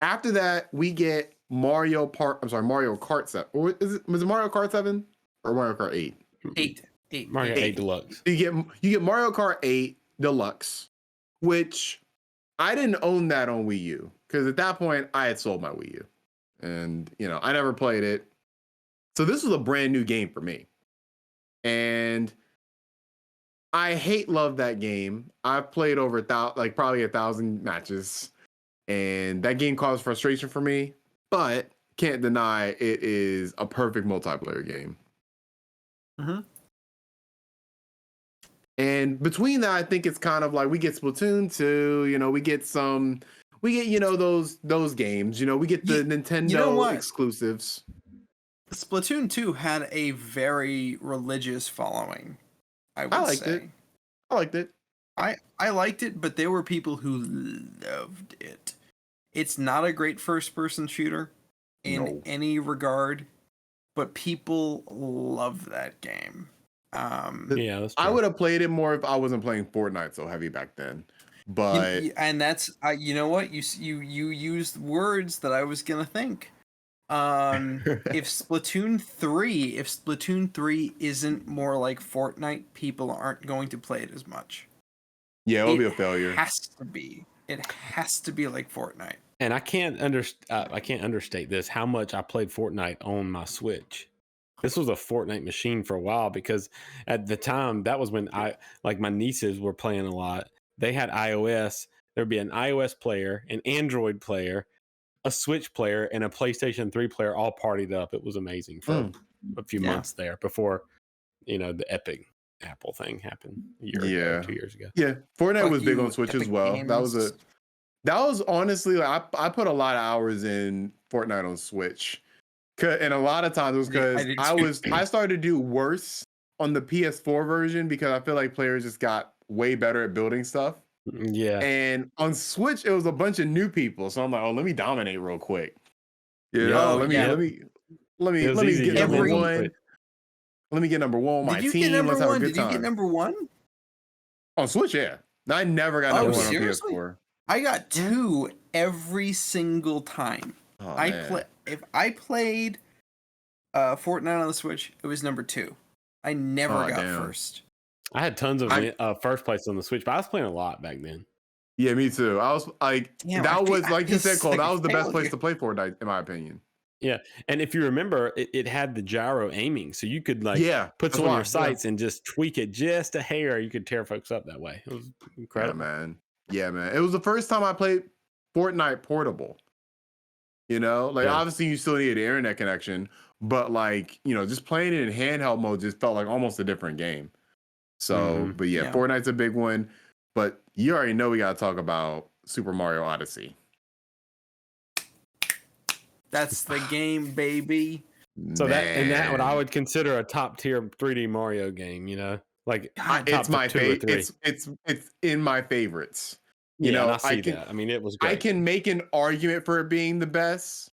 After that, we get Mario Kart 7. Or was it Mario Kart 7 or Mario Kart 8? 8. Mario 8 Deluxe. You get Mario Kart 8 Deluxe, which I didn't own that on Wii U because at that point I had sold my Wii U, and I never played it. So this was a brand new game for me, and I love that game. I've played over probably 1,000 matches, and that game caused frustration for me. But can't deny it is a perfect multiplayer game. Mm-hmm. And between that, I think it's kind of like we get Splatoon 2. We get those games. We get the Nintendo exclusives. Splatoon 2 had a very religious following, I would say. I liked it. I liked it, but there were people who loved it. It's not a great first-person shooter in any regard, but people love that game. Yeah, that's true. I would have played it more if I wasn't playing Fortnite so heavy back then. But and that's you know what, you used words that I was gonna think. If Splatoon 3 isn't more like Fortnite, people aren't going to play it as much. Yeah, it'll be a failure. It has to be like Fortnite. And I can't understate this, how much I played Fortnite on my Switch. This was a Fortnite machine for a while because at the time, that was when my nieces were playing a lot. They had iOS. There'd be an iOS player, an Android player, a Switch player, and a PlayStation 3 player all partied up. It was amazing for a few months there before, the Epic Apple thing happened a year ago, 2 years ago. Yeah, Fortnite was big on Switch as well. Games. That was honestly, I put a lot of hours in Fortnite on Switch. And a lot of times it was because I started to do worse on the PS4 version because I feel like players just got way better at building stuff. Yeah. And on Switch, it was a bunch of new people. So I'm like, oh, let me dominate real quick. Let me get number one. Let me get number one. My team. Let's have a good time. Did you get number one? On Switch, yeah. I never got number one on PS4. I got 2 every single time. If I played Fortnite on the Switch, it was number 2. I never got first. I had tons of first place on the Switch, but I was playing a lot back then. Yeah, me too. I was like, like you said, Cole, that was the best place to play Fortnite, in my opinion. Yeah, and if you remember, it had the gyro aiming, so you could put some on your sights and just tweak it just a hair. You could tear folks up that way. It was incredible. Yeah, man. It was the first time I played Fortnite portable. Obviously you still need an internet connection, but just playing it in handheld mode just felt like almost a different game. So, but yeah, Fortnite's a big one. But you already know we got to talk about Super Mario Odyssey. That's the game, baby. So that what I would consider a top tier 3D Mario game, it's my favorite. It's in my favorites. I see that. I mean, it was great. I can make an argument for it being the best.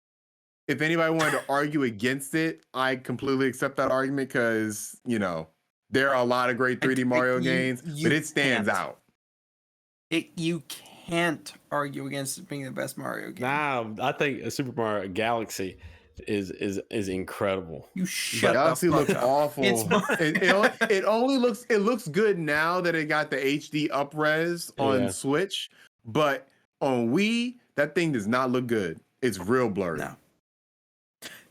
If anybody wanted to argue against it, I completely accept that argument because, there are a lot of great 3D Mario games, but it stands out. You can't argue against it being the best Mario game. Nah, I think Super Mario Galaxy is incredible. You shut Galaxy the fuck looks up. awful. It's It only looks good now that it got the HD upres on Yeah. Switch, but on Wii that thing does not look good. It's real blurry. No.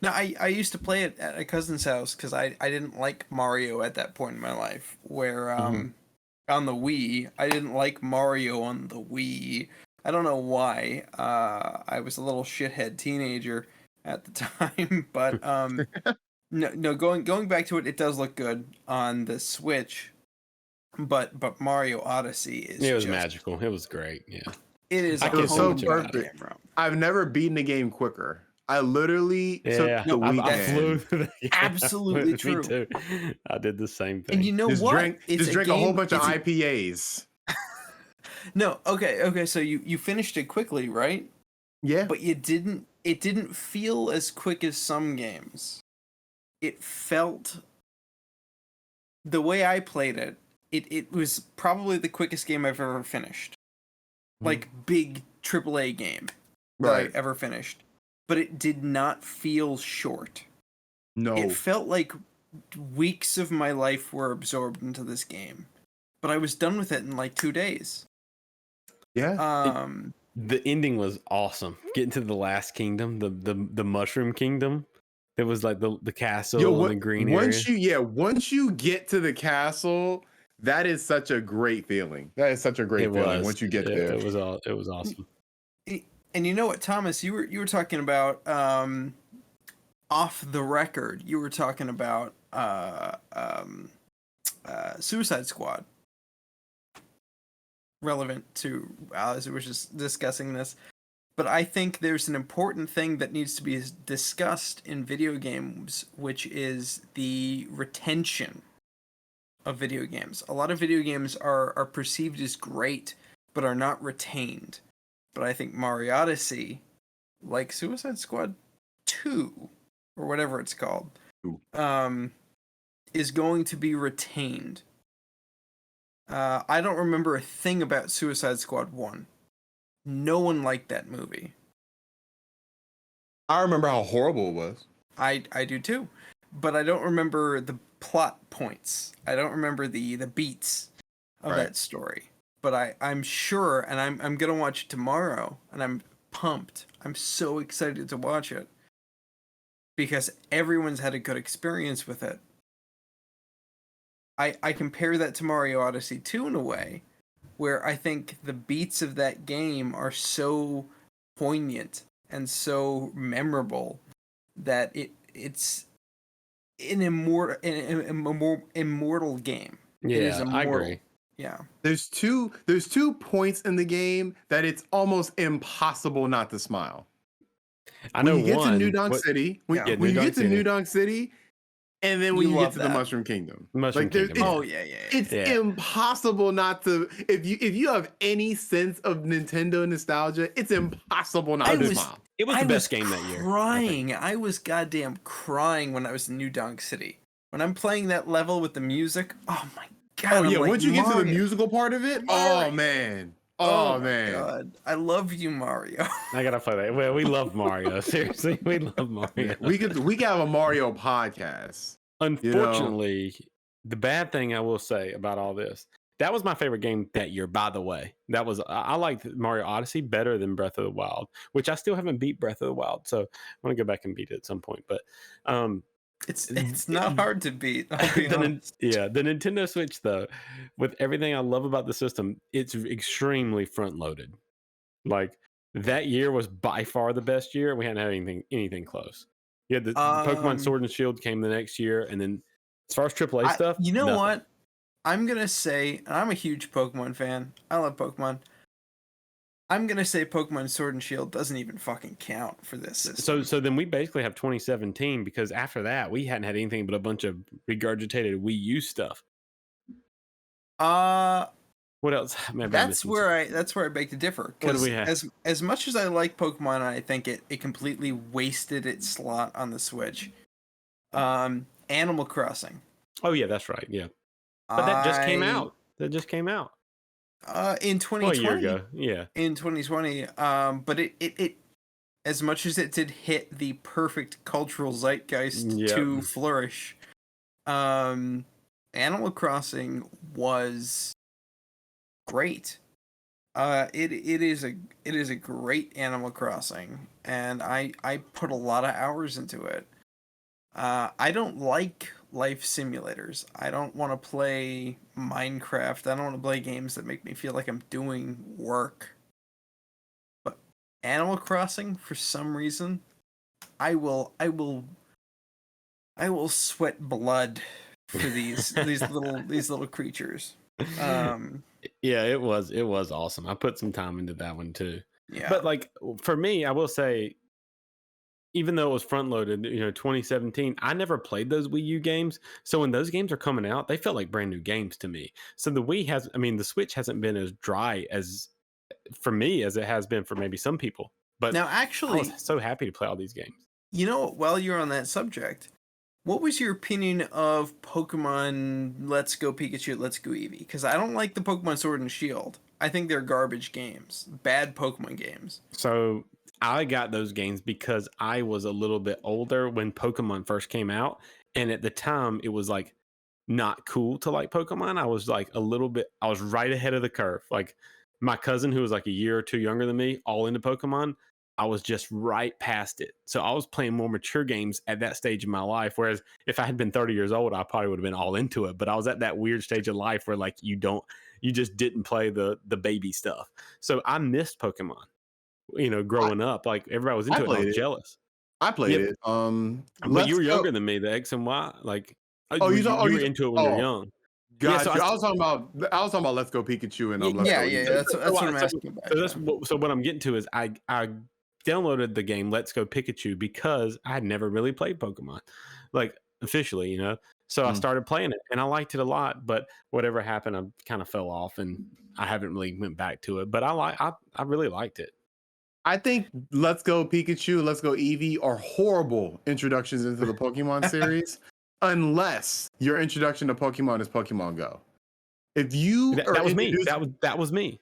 No, I used to play it at a cousin's house because I didn't like Mario at that point in my life. Where on the Wii, I didn't like Mario on the Wii. I don't know why. I was a little shithead teenager at the time, but no. Going back to it, it does look good on the Switch. But Mario Odyssey is It was just magical. It was great. Yeah. It is I a can't so whole wait to different perfect. game, bro. I've never beaten a game quicker. I literally Yeah, took the I weekend. flew through the game. Absolutely Me true. too. I did the same thing. And you know Just what? drank a whole bunch of IPAs. No, okay. So you finished it quickly, right? Yeah. But it didn't feel as quick as some games. It felt the way I played it. It was probably the quickest game I've ever finished. Like big AAA game that I ever finished. But it did not feel short. No. It felt like weeks of my life were absorbed into this game. But I was done with it in like 2 days. Yeah. The ending was awesome. Getting to the last kingdom, the mushroom kingdom. It was like the castle and the green area. Once you get to the castle, that is such a great feeling. That is such a great feeling once you get there. It was awesome. And you know what, Thomas, you were talking about off the record. You were talking about Suicide Squad. Relevant to as we were just discussing this. But I think there's an important thing that needs to be discussed in video games, which is the retention of video games. A lot of video games are perceived as great, but are not retained. But I think Mario Odyssey, like Suicide Squad 2, or whatever it's called, is going to be retained. I don't remember a thing about Suicide Squad 1. No one liked that movie. I remember how horrible it was. I do too. But I don't remember the plot points. I don't remember the beats of that story. But I'm sure, and I'm gonna watch it tomorrow, and I'm pumped. I'm so excited to watch it. Because everyone's had a good experience with it. I compare that to Mario Odyssey 2 in a way, where I think the beats of that game are so poignant and so memorable that it's an immortal game. Yeah, It is immortal. I agree. Yeah. There's two points in the game that it's almost impossible not to smile. I know when you get one. to New Donk City, when you get to New Donk City, and then when you get to the Mushroom Kingdom. Kingdom. It's impossible not to. If you have any sense of Nintendo nostalgia, it's impossible not to smile. It was the best game that year. Crying. I was goddamn crying when I was in New Donk City. When I'm playing that level with the music, oh my god. Oh yeah, once you get to the musical part of it, oh man. Oh man. God. I love you, Mario. I gotta play that. Well, we love Mario. Seriously, we love Mario. We could have a Mario podcast. Unfortunately, the bad thing I will say about all this, that was my favorite game that year, by the way. That was I liked Mario Odyssey better than Breath of the Wild, which I still haven't beat Breath of the Wild, so I want to go back and beat it at some point. But it's not hard to beat. the Nintendo Switch, though, with everything I love about the system, it's extremely front loaded. Like that year was by far the best year. We hadn't had anything close. Yeah, the Pokemon Sword and Shield came the next year, and then as far as AAA stuff, you know nothing. what? I'm gonna say I'm a huge Pokemon fan. I love Pokemon. I'm gonna say Pokemon Sword and Shield doesn't even fucking count for this system. So then we basically have 2017 because after that we hadn't had anything but a bunch of regurgitated Wii U stuff. What else? That's where I beg to differ. What do we have? As much as I like Pokemon, I think it completely wasted its slot on the Switch. Animal Crossing. Oh yeah, that's right. Yeah, but that just came out. In Well, a year 2020. ago, yeah. In 2020. But it as much as it did hit the perfect cultural zeitgeist Yep. to flourish, Animal Crossing was great. It is a great Animal Crossing, and I put a lot of hours into it. I don't like life simulators. I don't want to play Minecraft. I don't want to play games that make me feel like I'm doing work. But Animal Crossing, for some reason, I will sweat blood for these little creatures. Um, Yeah, it was awesome. I put some time into that one too. yeah. But like for me, I will say, even though it was front loaded, 2017, I never played those Wii U games. So when those games are coming out, they felt like brand new games to me. So the Switch hasn't been as dry as for me as it has been for maybe some people. But Now, I was actually, so happy to play all these games. while you're on that subject, what was your opinion of Pokemon Let's Go Pikachu, Let's Go Eevee? Because I don't like the Pokemon Sword and Shield. I think they're garbage games, bad Pokemon games. So I got those games because I was a little bit older when Pokemon first came out. And at the time, it was like not cool to like Pokemon. I was like I was right ahead of the curve. Like my cousin, who was like a year or two younger than me, all into Pokemon, I was just right past it. So I was playing more mature games at that stage of my life. Whereas if I had been 30 years old, I probably would have been all into it. But I was at that weird stage of life where like you just didn't play the baby stuff. So I missed Pokemon, I, growing up. Like everybody was I into it and I played was it. jealous. I played Yep. it. But you Let's were go. younger than me, the X and Y. Like Oh, you were into it when you were oh, young. Yeah, so got you. I was talking about Let's Go Pikachu and Let's Yeah, Go yeah, Eevee. that's what I'm asking about. Yeah. so what I'm getting to is I downloaded the game Let's Go Pikachu because I had never really played Pokemon, like officially, So I Mm. started playing it and I liked it a lot, but whatever happened, I kind of fell off and I haven't really went back to it. But I really liked it. I think Let's Go Pikachu, Let's Go Eevee are horrible introductions into the Pokemon series, unless your introduction to Pokemon is Pokemon Go. If you That, are that was me. introduced, That was me.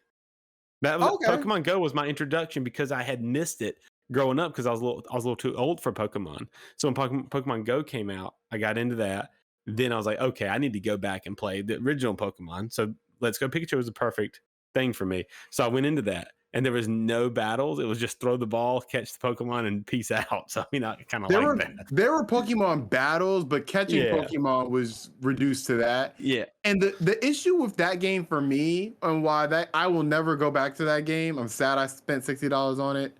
That was okay, Pokemon Go was my introduction because I had missed it growing up because I was a little too old for Pokemon. So when Pokemon Go came out, I got into that. Then I was like, okay, I need to go back and play the original Pokemon. So Let's Go Pikachu was the perfect thing for me. So I went into that, and there was no battles. It was just throw the ball, catch the Pokemon, and peace out. So I mean, I kind of there like were that. there were Pokemon battles, but catching Yeah, Pokemon was reduced to that. yeah. And the issue with that game for me, and why that I will never go back to that game. I'm sad I spent $60 on it.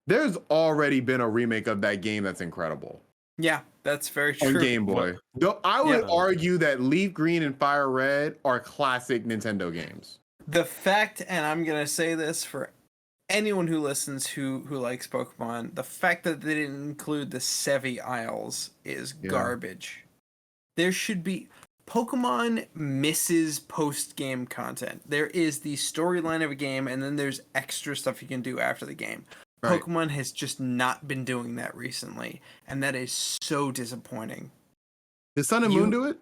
There's already been a remake of that game that's incredible Yeah, that's very on true. Game What? Boy. Though I Yeah. would argue that Leaf Green and Fire Red are classic Nintendo games. The fact, and I'm gonna say this for anyone who listens who likes Pokemon, the fact that they didn't include the Sevi Isles is Yeah. garbage. There should be Pokemon misses post game content. There is the storyline of a game, and then there's extra stuff you can do after the game. Right. Pokemon has just not been doing that recently, and that is so disappointing. Did Sun and Moon do it?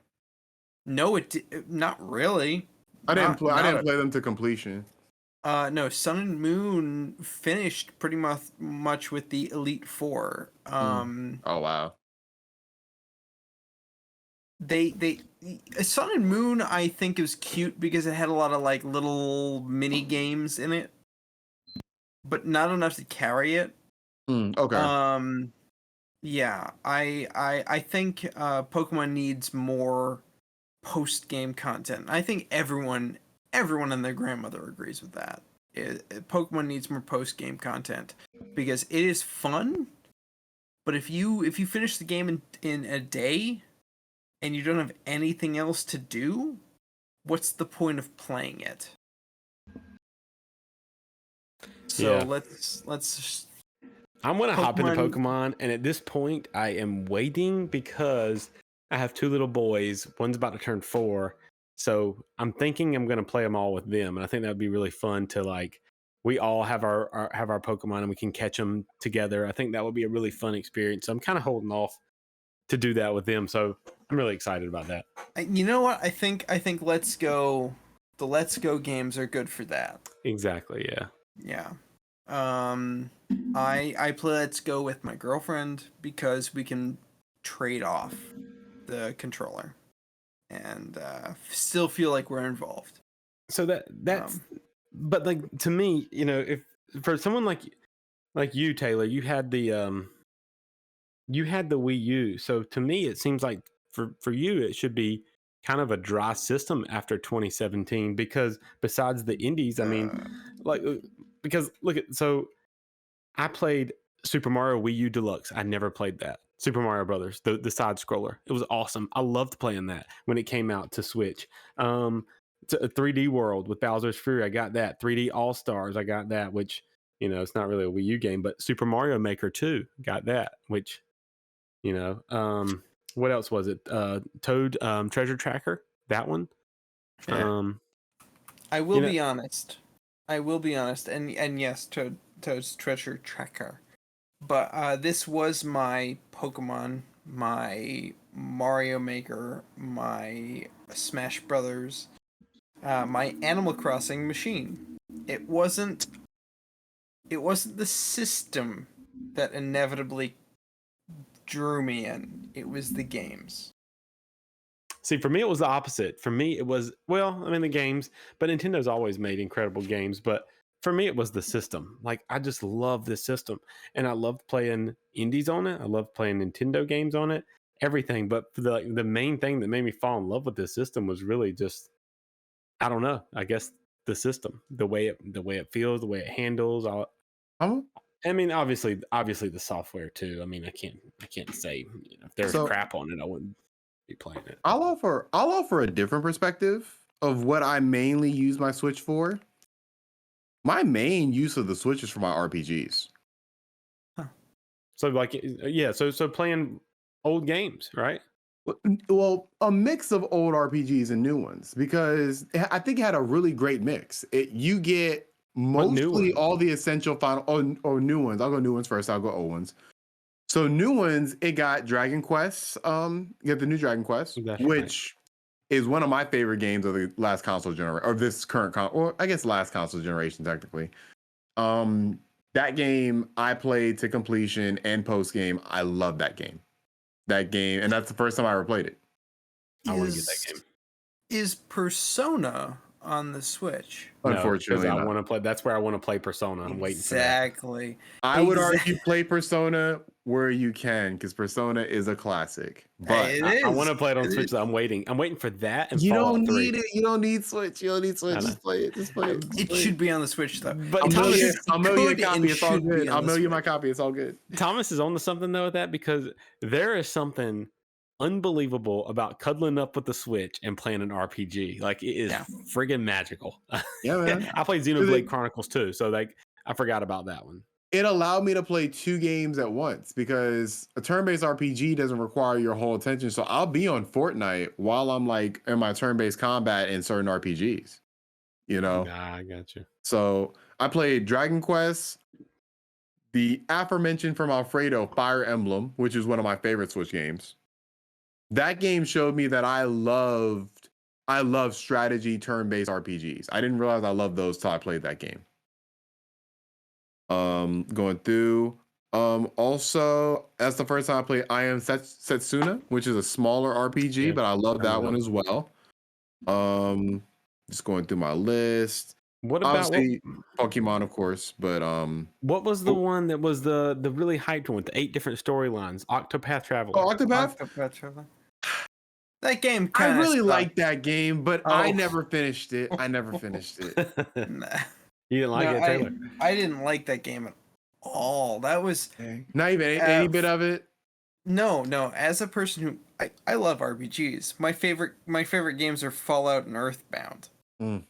No, not really. I didn't Not play. I not didn't play them to completion. No, Sun and Moon finished pretty much with the Elite Four. Oh wow. They Sun and Moon, I think, it was cute because it had a lot of like little mini games in it, but not enough to carry it. Okay. Yeah, I think Pokemon needs more post game content. I think everyone and their grandmother agrees with that. Pokemon needs more post game content because it is fun, but if you finish the game in a day and you don't have anything else to do, what's the point of playing it? So Yeah. let's I'm gonna hop into Pokemon. Pokemon, and at this point, I am waiting because I have two little boys. One's about to turn 4, so I'm thinking I'm gonna play them all with them, and I think that would be really fun to like. We all have our Pokemon, and we can catch them together. I think that would be a really fun experience. So I'm kind of holding off to do that with them. So I'm really excited about that. You know what? I think Let's Go the Let's Go games are good for that. Exactly. Yeah. Yeah. I play Let's Go with my girlfriend because we can trade off the controller and still feel like we're involved. So that's, Um, but like to me, if for someone like you, Taylor, you had the Wii U. So to me, it seems like for you, it should be kind of a dry system after 2017 because besides the indies, I mean, uh, like because look at so I played Super Mario Wii U Deluxe. I never played that. Super Mario Brothers, the side scroller. It was awesome. I loved playing that when it came out to Switch. To a 3D World with Bowser's Fury, I got that. 3D All Stars, I got that. Which it's not really a Wii U game, but Super Mario Maker 2, got that. Which what else was it? Toad Treasure Tracker, that one. yeah. Um, I will you know, be honest. I will be honest, and yes, Toad's Treasure Tracker. But this was my Pokemon, my Mario Maker, my Smash Brothers, my Animal Crossing machine. It wasn't. It wasn't the system that inevitably drew me in. It was the games. See, for me, it was the opposite. For me, it was, well, I mean, the games, but Nintendo's always made incredible games. But for me, it was the system. Like, I just love this system. And I loved playing indies on it. I loved playing Nintendo games on it, everything. But the main thing that made me fall in love with this system was really just, I don't know, I guess the system, the way it feels, the way it handles. I'm, I mean, obviously the software too. I mean, I can't say if there's so crap on it, I wouldn't be playing it. I'll offer a different perspective of what I mainly use my Switch for. My main use of the Switch is for my RPGs. So like yeah, so playing old games, right? Well, a mix of old RPGs and new ones because I think it had a really great mix. You get What new mostly ones? all the essential final or new ones. I'll go new ones first. I'll go old ones. So new ones, it got Dragon Quest. You get the new Dragon Quest, That's right. which is one of my favorite games of the last console generation, or this current or I guess last console generation technically. Um, that game I played to completion and post game. I love that game. That game, and that's the first time I ever played it. I want to get that Is game. is Persona on the Switch? No, because Unfortunately, I not. want to play. That's where I want to play Persona. I'm waiting for that. Exactly. I would argue play Persona where you can, because Persona is a classic. But It I want is. to play it on It Switch. is. So I'm waiting. I'm waiting for that and you Fallout don't 3. need it. You don't need Switch. You don't need Switch. I know. Just play it. Just play it. Just It play should be on the Switch though. But I'll It mail Thomas, you. should- I'll mail you a could and copy. It's all should good. be on I'll the mail you my Switch. copy. It's all good. Thomas is on to something though with that because there is something unbelievable about cuddling up with the Switch and playing an RPG. Like it is Yeah. friggin' magical. Yeah, man. I played Xenoblade Chronicles too, so like I forgot about that one. It allowed me to play two games at once because a turn-based RPG doesn't require your whole attention. So I'll be on Fortnite while I'm like in my turn-based combat in certain RPGs. Nah, I got you. So I played Dragon Quest, the aforementioned from Alfredo Fire Emblem, which is one of my favorite Switch games. That game showed me that I love strategy turn-based RPGs. I didn't realize I loved those till I played that game. Going through. Also, that's the first time I played I Am Setsuna, which is a smaller RPG, Yeah, but I love that one that. as well. Just going through my list. What about Obviously, Pokemon, of course, but what was the one that was the really hyped one with the 8 different storylines? Octopath Traveler. oh, Octopath. Octopath Traveler. That game I kind of really liked that game, but I Oh. never finished it. I never finished it. Nah. You didn't like No, it, Taylor? I didn't like that game at all. That was Not even any bit of it. no. As a person who I love RPGs, my favorite games are Fallout and Earthbound. Mm.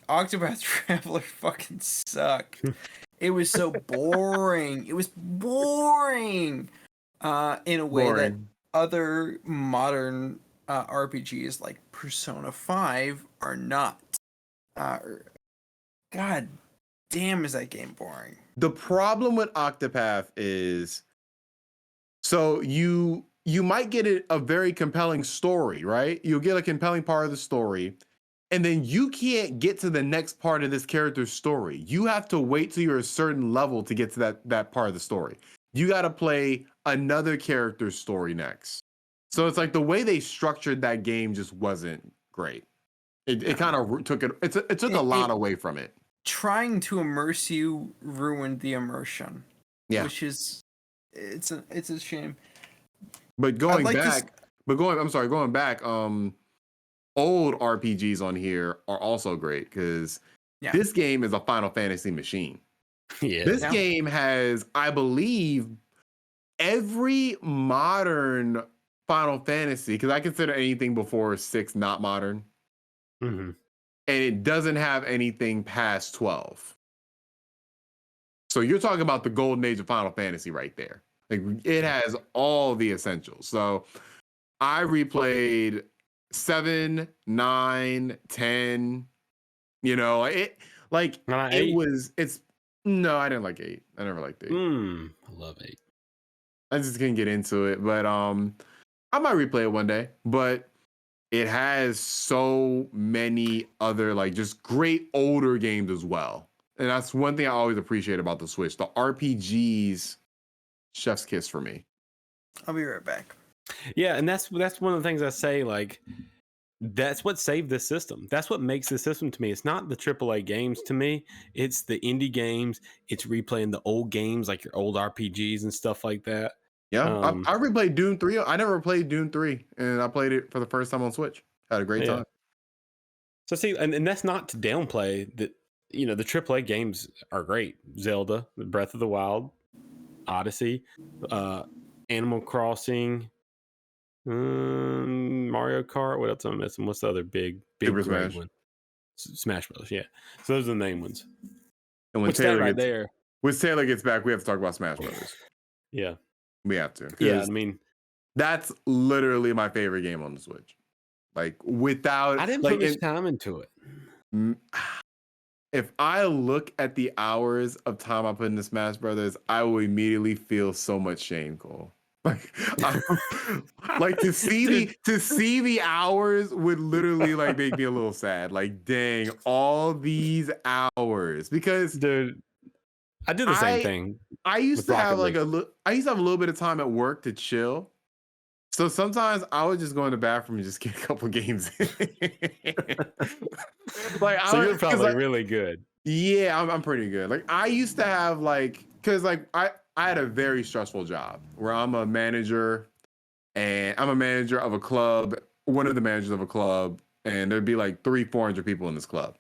Octopath Traveler fucking sucked. It was so boring. It was boring. In a way that Boring. other modern RPGs like Persona 5 are not. God damn, is that game boring? The problem with Octopath is, so you might get a very compelling story, right? You'll get a compelling part of the story, and then you can't get to the next part of this character's story. You have to wait till you're a certain level to get to that part of the story. You got to play another character's story next. So it's like the way they structured that game just wasn't great. It kind of took it took a lot away from it. Trying to immerse you ruined the immersion. Yeah. Which is it's a shame. But going back, old RPGs on here are also great because this game is a Final Fantasy machine. Yeah. This game has, I believe, every modern Final Fantasy, because I consider anything before 6 not modern. Mm-hmm. And it doesn't have anything past 12. So you're talking about the golden age of Final Fantasy right there. Like, it has all the essentials. So I replayed 7, 9, 10. You know, it like it's no, I didn't like 8. I never liked 8. I love 8. I just couldn't get into it, but I might replay it one day. But it has so many other like just great older games as well. And that's one thing I always appreciate about the Switch. The RPGs, chef's kiss for me. I'll be right back. Yeah, and that's one of the things I say, like, that's what saved this system. That's what makes this system to me. It's not the AAA games to me. It's the indie games. It's replaying the old games, like your old RPGs and stuff like that. Yeah, I replayed Doom 3. I never played Doom 3, and I played it for the first time on Switch. Had a great time. So see, and that's not to downplay that, you know, the AAA games are great. Zelda, Breath of the Wild, Odyssey, Animal Crossing, Mario Kart. What else am I missing? What's the other big Super great Smash. one? Smash Bros. Yeah. So those are the main ones. And when Taylor Taylor gets back, we have to talk about Smash Brothers. Yeah. We have to. Yeah, I mean, that's literally my favorite game on the Switch. Like, without, I didn't put much time into it. If I look at the hours of time I put into Smash Brothers, I will immediately feel so much shame, Cole. Like to see the hours would literally like make me a little sad. Like, dang, all these hours, because dude, I did the same thing. I used to have like a little bit of time at work to chill. So sometimes I would just go in the bathroom and just get a couple games in. Like, so you're probably really good. Yeah, I'm pretty good. Like, I used to have because I had a very stressful job where I'm a manager, and I'm a manager of a club, one of the managers of a club, and there'd be like 300-400 people in this club.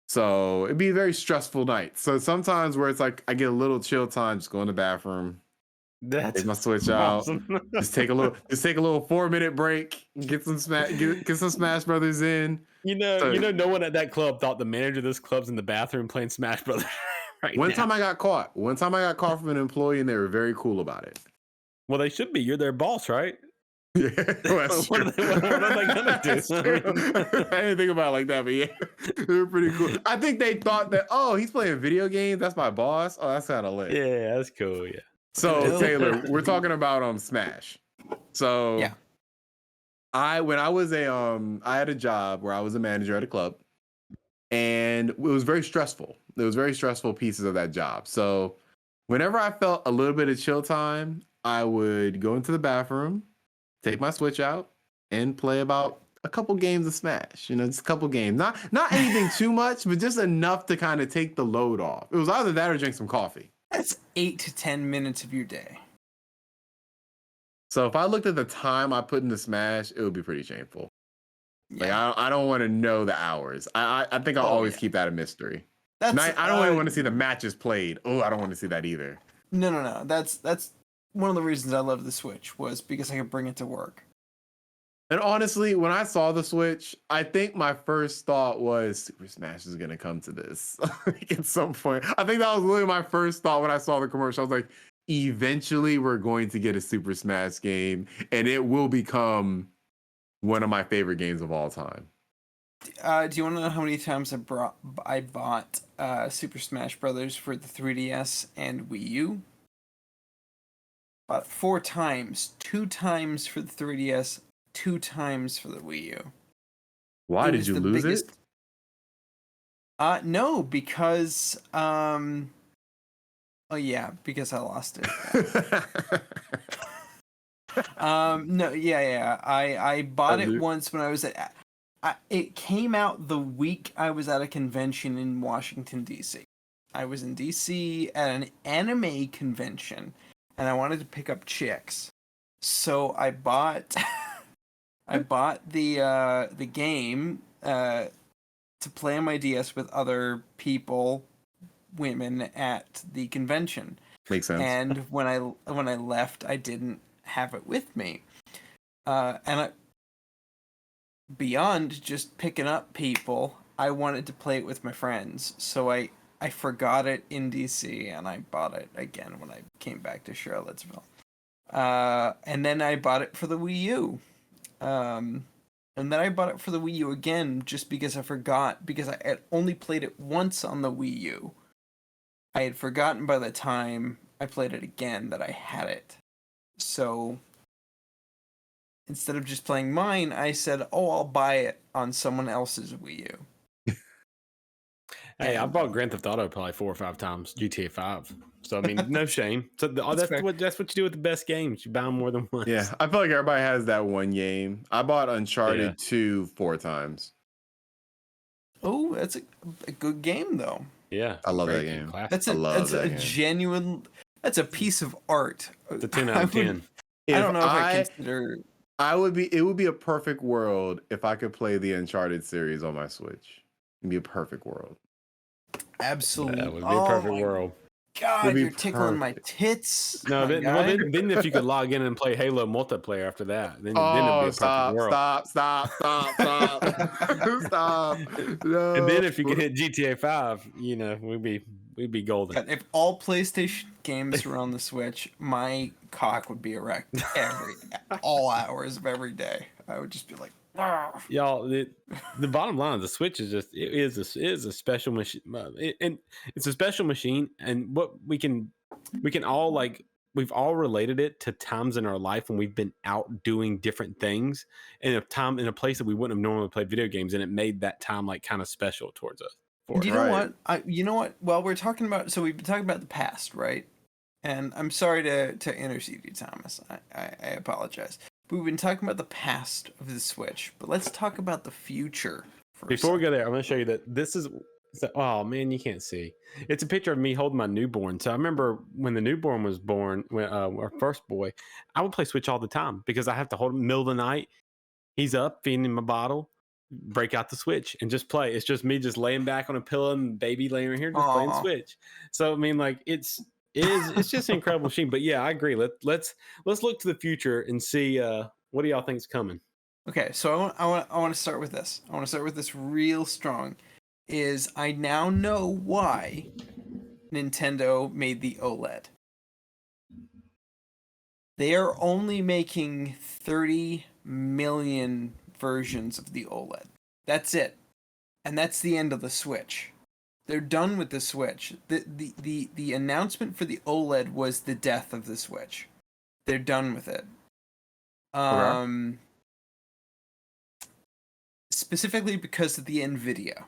So it'd be a very stressful night. So sometimes where it's like I get a little chill time, just go in the bathroom, take my Switch awesome. Out, just take a little 4-minute break, get some Smash Brothers in. You know, no one at that club thought the manager of this club's in the bathroom playing Smash Brothers. One time I got caught from an employee, and they were very cool about it. Well, they should be. You're their boss, right? Yeah, well, what are they gonna do? I didn't think about it like that, but yeah, they were pretty cool. I think they thought that, oh, he's playing video games, that's my boss. Oh, that's kind of lit. Yeah, that's cool. Yeah. So Taylor, we're talking about Smash. So yeah, I had a job where I was a manager at a club, and it was very stressful. There was very stressful pieces of that job. So whenever I felt a little bit of chill time, I would go into the bathroom, take my Switch out, and play about a couple games of Smash. You know, just a couple games. Not anything too much, but just enough to kind of take the load off. It was either that or drink some coffee. That's 8 to 10 minutes of your day. So if I looked at the time I put into Smash, it would be pretty shameful. Yeah. Like, I don't want to know the hours. I think I'll always keep that a mystery. I don't really want to see the matches played. Oh, I don't want to see that either. No. That's one of the reasons I love the Switch, was because I could bring it to work. And honestly, when I saw the Switch, I think my first thought was Super Smash is going to come to this at some point. I think that was literally my first thought when I saw the commercial. I was like, eventually we're going to get a Super Smash game, and it will become one of my favorite games of all time. Do you want to know how many times I bought Super Smash Brothers for the 3DS and Wii U? About 4 times. 2 times for the 3DS, 2 times for the Wii U. Why It did was you the lose biggest. it? No, because oh yeah, because I lost it. No, yeah. I bought it once when I was at. It came out the week I was at a convention in Washington D.C. I was in D.C. at an anime convention, and I wanted to pick up chicks, so I bought I bought the game to play on my DS with other people, women at the convention. Makes sense. And when I left, I didn't have it with me. Beyond just picking up people, I wanted to play it with my friends. So I forgot it in DC and I bought it again when I came back to Charlottesville. And then I bought it for the Wii U. And then I bought it for the Wii U again just because I forgot, because I had only played it once on the Wii U. I had forgotten by the time I played it again that I had it. So instead of just playing mine, I said, "Oh, I'll buy it on someone else's Wii U." Hey, I And bought Grand Theft Auto probably 4 or 5 times, GTA 5. So I mean, no shame. So that's fair. what you do with the best games. You buy them more than once. Yeah, I feel like everybody has that one game. I bought Uncharted Yeah. 2 4 times. Oh, that's a good game though. Yeah, I love very that good, game. classic. That's I a love that game. genuine. That's a piece of art. It's a 10 out of 10. I If don't know if I consider. it would be a perfect world if I could play the Uncharted series on my Switch. It'd be a perfect world. Absolutely. That would be a perfect world. God, be you're tickling my perfect. tits. No, my then, guy. well, then if you could log in and play Halo multiplayer after that, then it'd be a perfect world. Stop. Stop. No. And then if you could hit GTA 5, we'd be golden. God, if all PlayStation games were on the Switch, my cock would be erect all hours of every day. I would just be like, "Wow." Y'all, the bottom line of the Switch is just it is a special machine, and it's a special machine. And what we can all we've all related it to times in our life when we've been out doing different things in a place that we wouldn't have normally played video games, and it made that time like kind of special towards us. And you For us. know Right. what? You know what? Well, we've been talking about the past, right? And I'm sorry to intercede you, Thomas. I apologize. But we've been talking about the past of the Switch, but let's talk about the future for Before we go there, I'm going to show you that this is. Oh man, you can't see. It's a picture of me holding my newborn. So I remember when the newborn was born, when our first boy, I would play Switch all the time because I have to hold him in the middle of the night. He's up, feeding him a bottle, break out the Switch and just play. It's just me just laying back on a pillow and baby laying right here just playing Switch. So I mean, like it's just an incredible machine. But yeah, I agree. Let's look to the future and see what do y'all think is coming. Okay, so I want to start with this. I want to start with this real strong. Is I now know why Nintendo made the OLED. They are only making 30 million versions of the OLED. That's it. And that's the end of the Switch. They're done with the Switch. The announcement for the OLED was the death of the Switch. They're done with it. Specifically because of the NVIDIA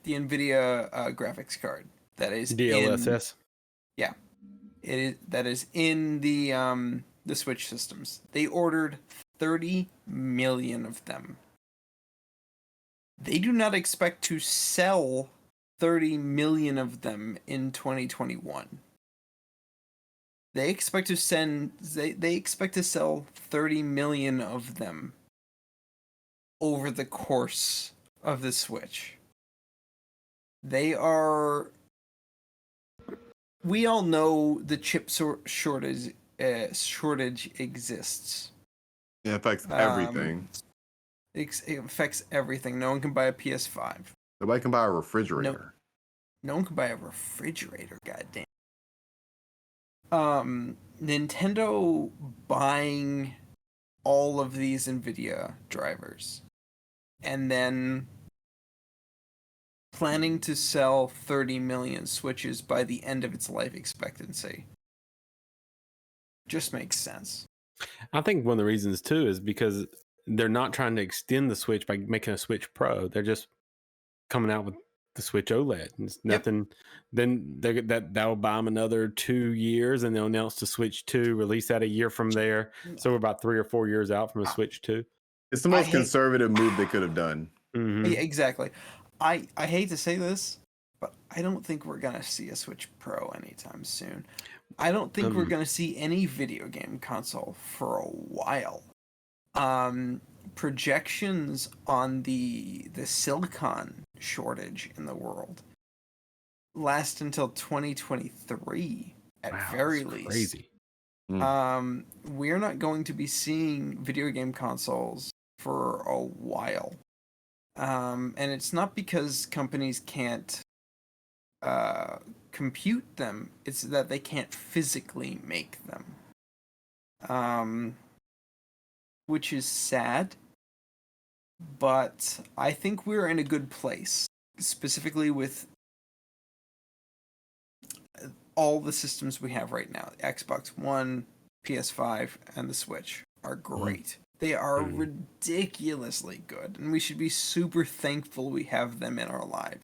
graphics card that is DLSS. that is in the Switch systems. They ordered 30 million of them. They do not expect to sell 30 million of them in 2021. They expect to sell 30 million of them over the course of the Switch. We all know the chip shortage exists. It affects everything. It affects everything. No one can buy a PS5. Nobody can buy a refrigerator. No one can buy a refrigerator, goddamn. Nintendo buying all of these NVIDIA drivers and then planning to sell 30 million Switches by the end of its life expectancy. Just makes sense. I think one of the reasons too is because they're not trying to extend the Switch by making a Switch Pro. They're just coming out with the Switch OLED. It's nothing. Then that'll buy them another 2 years, and they'll announce the Switch 2, release that a year from there. So we're about 3 or 4 years out from a Switch 2. It's the most conservative move they could have done. Mm-hmm. Yeah, exactly. I hate to say this, but I don't think we're gonna see a Switch Pro anytime soon. I don't think we're gonna see any video game console for a while. Projections on the silicon shortage in the world last until 2023 at very least. Crazy. We're not going to be seeing video game consoles for a while. And it's not because companies can't compute them, it's that they can't physically make them. Which is sad, but I think we're in a good place, specifically with all the systems we have right now. Xbox One, PS5, and the Switch are great. They are ridiculously good, and we should be super thankful we have them in our lives.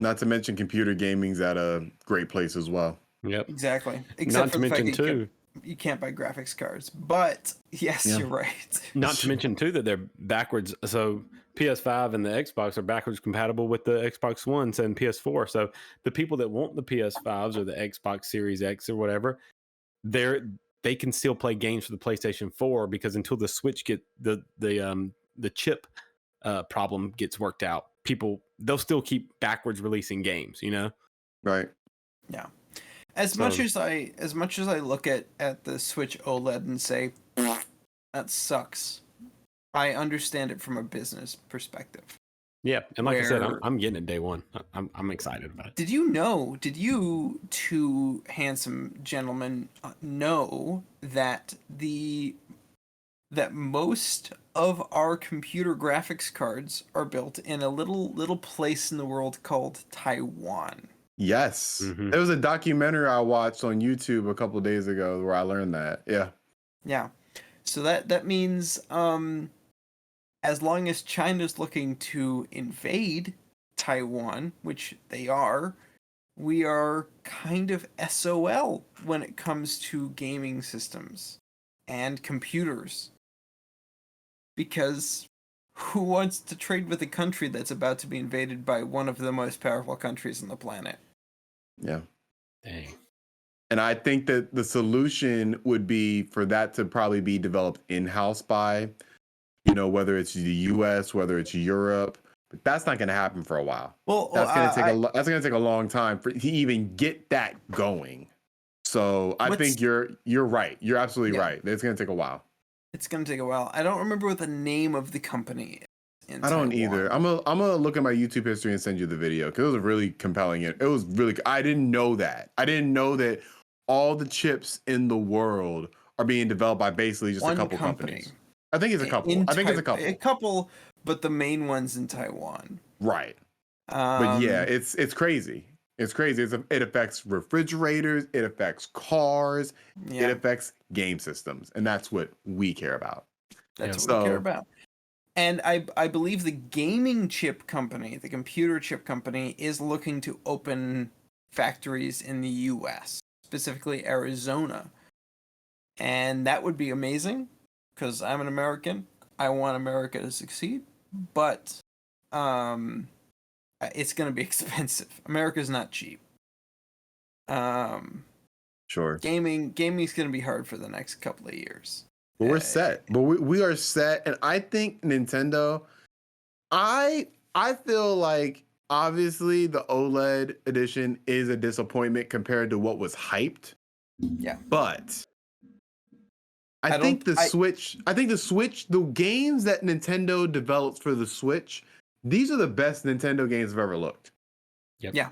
Not to mention computer gaming's at a great place as well. Yep. Exactly. Except Not for to the fact mention that too. you can't buy graphics cards. But yes, you're right. Not to mention too that they're backwards. So PS5 and the Xbox are backwards compatible with the Xbox One and PS4. So the people that want the PS5s or the Xbox Series X or whatever, they can still play games for the PlayStation 4 because until the Switch get the chip problem gets worked out, they'll still keep backwards releasing games, you know? Right. Yeah. As much as I look at the Switch OLED and say that sucks, I understand it from a business perspective. Yeah, and like I said, I'm getting it day one. I'm excited about it. Did you two handsome gentlemen know that most of our computer graphics cards are built in a little place in the world called Taiwan? Yes. There was a documentary I watched on YouTube a couple of days ago where I learned that. Yeah. Yeah. So that means as long as China's looking to invade Taiwan, which they are, we are kind of SOL when it comes to gaming systems and computers. Because who wants to trade with a country that's about to be invaded by one of the most powerful countries on the planet? Yeah. Dang. And I think that the solution would be for that to probably be developed in-house by, whether it's the US, whether it's Europe, but that's not going to happen for a while. Well, that's going to take a long time to even get that going. So I think you're right. You're absolutely right. It's going to take a while. It's going to take a while. I don't remember what the name of the company is. I don't either. I'm gonna look at my YouTube history and send you the video because it was really compelling. It was really. I didn't know that. I didn't know that all the chips in the world are being developed by basically just a couple companies. I think it's a couple. A couple, but the main one's in Taiwan. Right. But yeah, it's crazy. It's crazy. It affects refrigerators. It affects cars. Yeah. It affects game systems, and that's what we care about. That's what we care about. And I believe the gaming chip company, the computer chip company, is looking to open factories in the US, specifically Arizona. And that would be amazing, because I'm an American. I want America to succeed. But it's going to be expensive. America's not cheap. Sure. Gaming's going to be hard for the next couple of years. But we're set. But we are set. And I think Nintendo, I feel like obviously the OLED edition is a disappointment compared to what was hyped. Yeah. But I think the Switch, the games that Nintendo develops for the Switch, these are the best Nintendo games I've ever looked. Yep. Yeah.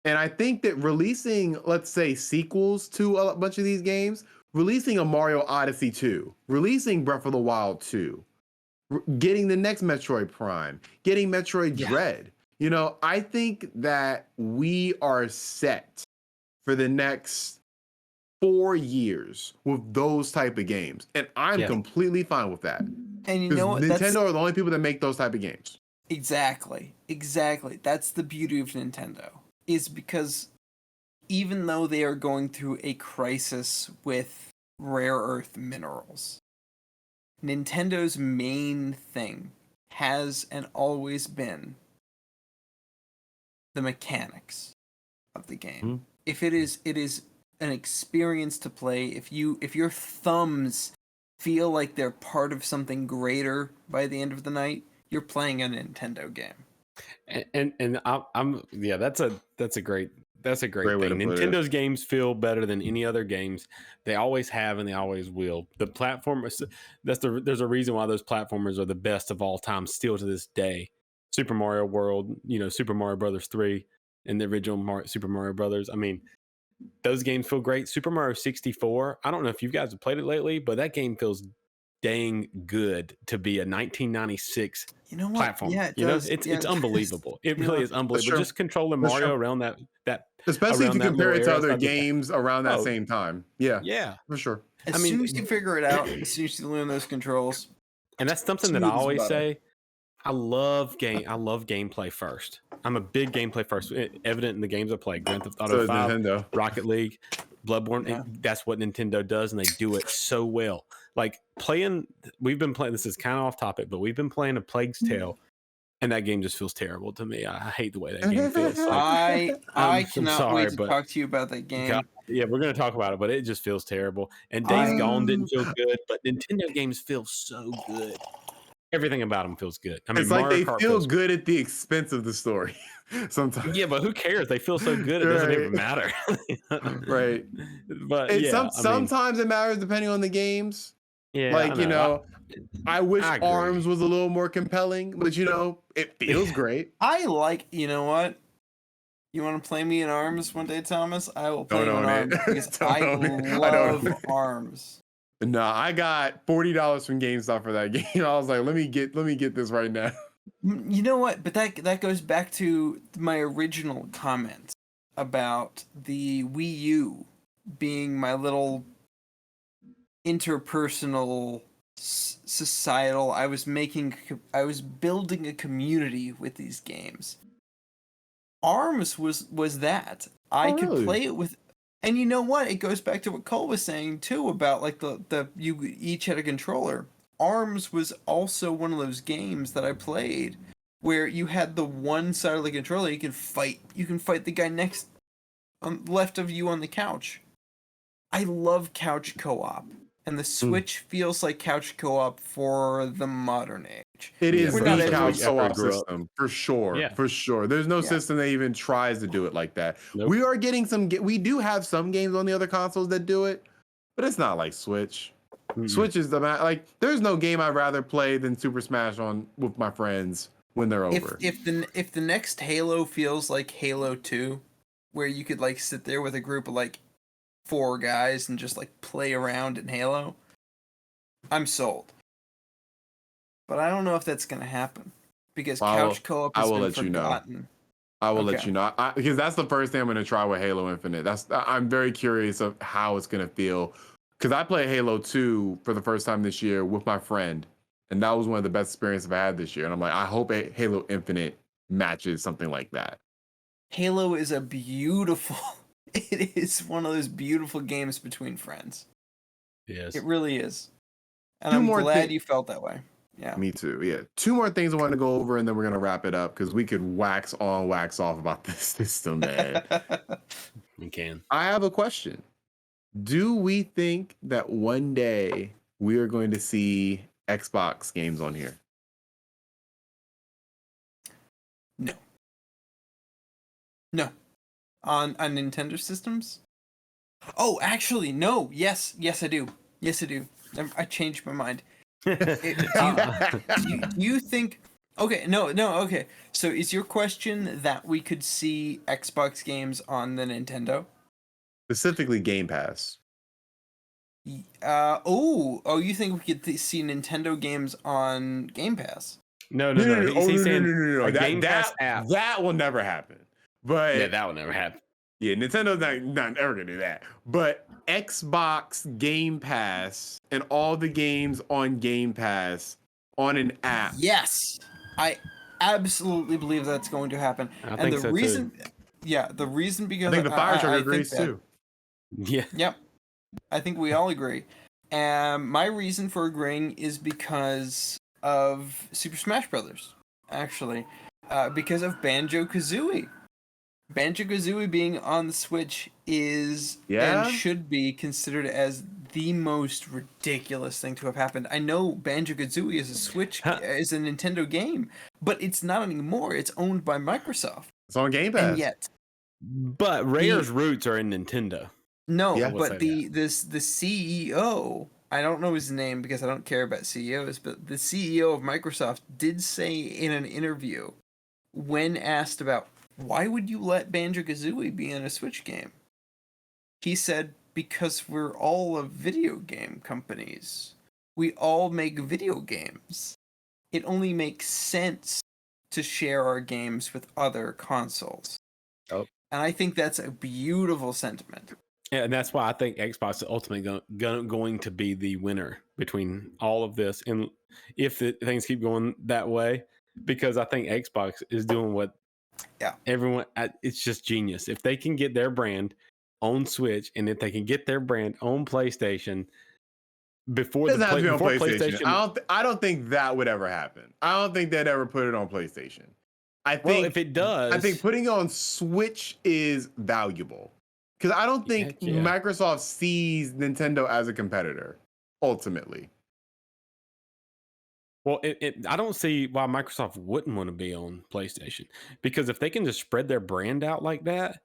And I think that releasing, let's say, sequels to a bunch of these games, releasing a Mario Odyssey 2, releasing Breath of the Wild 2, getting the next Metroid Prime, getting Metroid Dread. I think that we are set for the next 4 years with those type of games, and I'm Yeah. completely fine with that. And you Because know what? Nintendo are the only people that make those type of games. Exactly. That's the beauty of Nintendo. Is because even though they are going through a crisis with rare earth minerals, Nintendo's main thing has and always been the mechanics of the game. Mm-hmm. If it is an experience to play, if your thumbs feel like they're part of something greater by the end of the night, you're playing a Nintendo game. And I'm yeah, that's a great Great way thing. to put it. Nintendo's games feel better than any other games. They always have and they always will. The platform there's a reason why those platformers are the best of all time still to this day. Super Mario World, Super Mario Brothers 3 and the original Super Mario Brothers. I mean, those games feel great. Super Mario 64, I don't know if you guys have played it lately, but that game feels dang good to be a 1996 You know what? platform. Yeah, it does. It's unbelievable. It really is unbelievable. true. Just controlling That's Mario true. around that Especially if around you that compare little it to area other outside the games around that Oh, same time. Yeah, yeah. for sure. As I mean, soon as you figure it out, as soon as you learn those controls, and that's something that I smooth as always butter. say. I love gameplay first. I'm a big gameplay first. Evident in the games I play. Grand Theft So Auto is 5, Nintendo. Rocket League, Bloodborne. Yeah. That's what Nintendo does, and they do it so well. Like we've been playing. This is kind of off topic, but we've been playing A Plague's Tale, and that game just feels terrible to me. I hate the way that game feels. Like I I'm cannot sorry, wait to but talk to you about that game. God, yeah, we're gonna talk about it, but it just feels terrible. And Days I- Gone didn't feel good, but Nintendo games feel so good. Everything about them feels good. I mean, It's like Mario they Kart feel feels good at the expense of the story. Sometimes. Yeah, but who cares? They feel so good; it doesn't even matter. Right. But And yeah, I mean, sometimes it matters depending on the games. yeah, Like, I know. I wish I agree. Arms was a little more compelling, but it feels great. you know what? You want to play me in Arms one day, Thomas? I will play Don't you in own it. Arms because Don't I own it. I don't love own it. Arms. No, I got $40 from GameStop for that game. I was like, let me get this right now. You know what? But that goes back to my original comment about the Wii U being my little interpersonal societal. I was building a community with these games. Arms was that. I could really? play it with, and you know what? It goes back to what Cole was saying too about like the you each had a controller. Arms was also one of those games that I played where you had the one side of the controller you can fight the guy next on left of you on the couch. I love couch co-op, and the Switch feels like couch co-op for the modern age. It is We're not the every- couch after I co-op grew up. system for sure. Yeah. For sure. There's no Yeah. system that even tries to do it like that. Nope. We are getting we do have some games on the other consoles that do it, but it's not like Switch. Mm-mm. Switch is like there's no game I'd rather play than Super Smash on with my friends when they're over. If the next Halo feels like Halo 2, where you could like sit there with a group of like 4 guys and just like play around in Halo, I'm sold. But I don't know if that's gonna happen because couch co-op has been forgotten. I will let you know because that's the first thing I'm going to try with Halo Infinite. I'm very curious of how it's going to feel because I played Halo 2 for the first time this year with my friend, and that was one of the best experiences I've had this year. And I'm like, I hope Halo Infinite matches something like that. Halo is it is one of those beautiful games between friends. Yes, It really is. And Two I'm more glad you felt that way. Yeah. Me too. Yeah. 2 more things I want to go over, and then we're going to wrap it up because we could wax on, wax off about this system, man. we can. I have a question. Do we think that one day we are going to see Xbox games on here? No. On Nintendo systems? Oh, actually, no. Yes, I do. I changed my mind. Do you think? Okay, no. Okay, so is your question that we could see Xbox games on the Nintendo? Specifically, Game Pass. Oh, you think we could see Nintendo games on Game Pass? No. No. He's saying No. a Game Pass app. That will never happen. But Yeah, that will never happen. Yeah, Nintendo's not ever gonna do that. But Xbox Game Pass and all the games on Game Pass on an app. Yes, I absolutely believe that's going to happen. I And think the so too. reason, yeah, the reason I because think the Fire Truck I think agrees that, too. Yeah. yep, I think we all agree. And my reason for agreeing is because of Super Smash Brothers, actually, because of Banjo-Kazooie. Banjo-Kazooie being on the Switch is and Yeah? should be considered as the most ridiculous thing to have happened. I know Banjo-Kazooie is a Huh. is a Nintendo game, but it's not anymore. It's owned by Microsoft. It's on Game And Pass. yet But the Rare's roots are in Nintendo. no, Yeah. I will but say that. the CEO, I don't know his name because I don't care about CEOs, but the CEO of Microsoft did say in an interview when asked about why would you let Banjo-Kazooie be in a Switch game? He said, because we're all of video game companies. We all make video games. It only makes sense to share our games with other consoles. Oh. And I think that's a beautiful sentiment. Yeah, and that's why I think Xbox is ultimately going to be the winner between all of this, and if things keep going that way, because I think Xbox is doing what everyone. It's just genius if they can get their brand on Switch, and if they can get their brand on PlayStation before It doesn't have to be on before PlayStation. PlayStation. I don't think that would ever happen. I don't think they'd ever put it on PlayStation. Well, if it does, I think putting it on Switch is valuable. Because I don't think heck yeah. Microsoft sees Nintendo as a competitor, ultimately. Well, I don't see why Microsoft wouldn't want to be on PlayStation, because if they can just spread their brand out like that,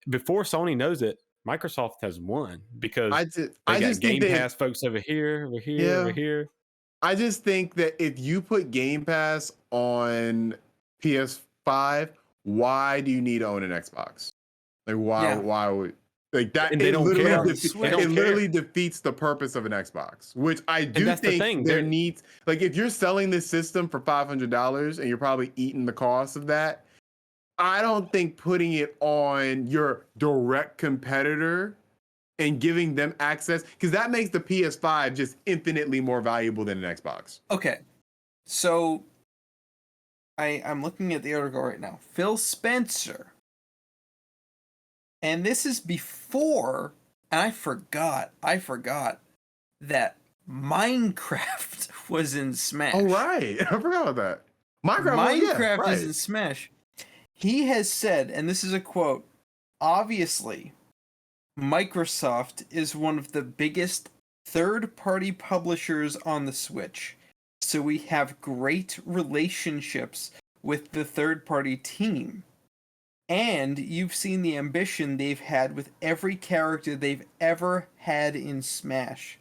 before Sony knows it, Microsoft has won because they I got just think Game that Pass folks over here, over here, over yeah, here. I just think that if you put Game Pass on PS5, why do you need to own an Xbox? Like why would like that And they don't Put it care. on the it Switch. don't care. literally defeats the purpose of an Xbox, which I And do that's the think thing. there needs like if you're selling this system for $500 and you're probably eating the cost of that, I don't think putting it on your direct competitor and giving them access, because that makes the PS5 just infinitely more valuable than an Xbox. Okay. So I'm looking at the article right now. Phil Spencer. And this is before, and I forgot that Minecraft was in Smash. Oh right, I forgot about that. Minecraft is right. in Smash. He has said, and this is a quote, obviously, Microsoft is one of the biggest third-party publishers on the Switch. So we have great relationships with the third-party team. And you've seen the ambition they've had with every character they've ever had in Smash.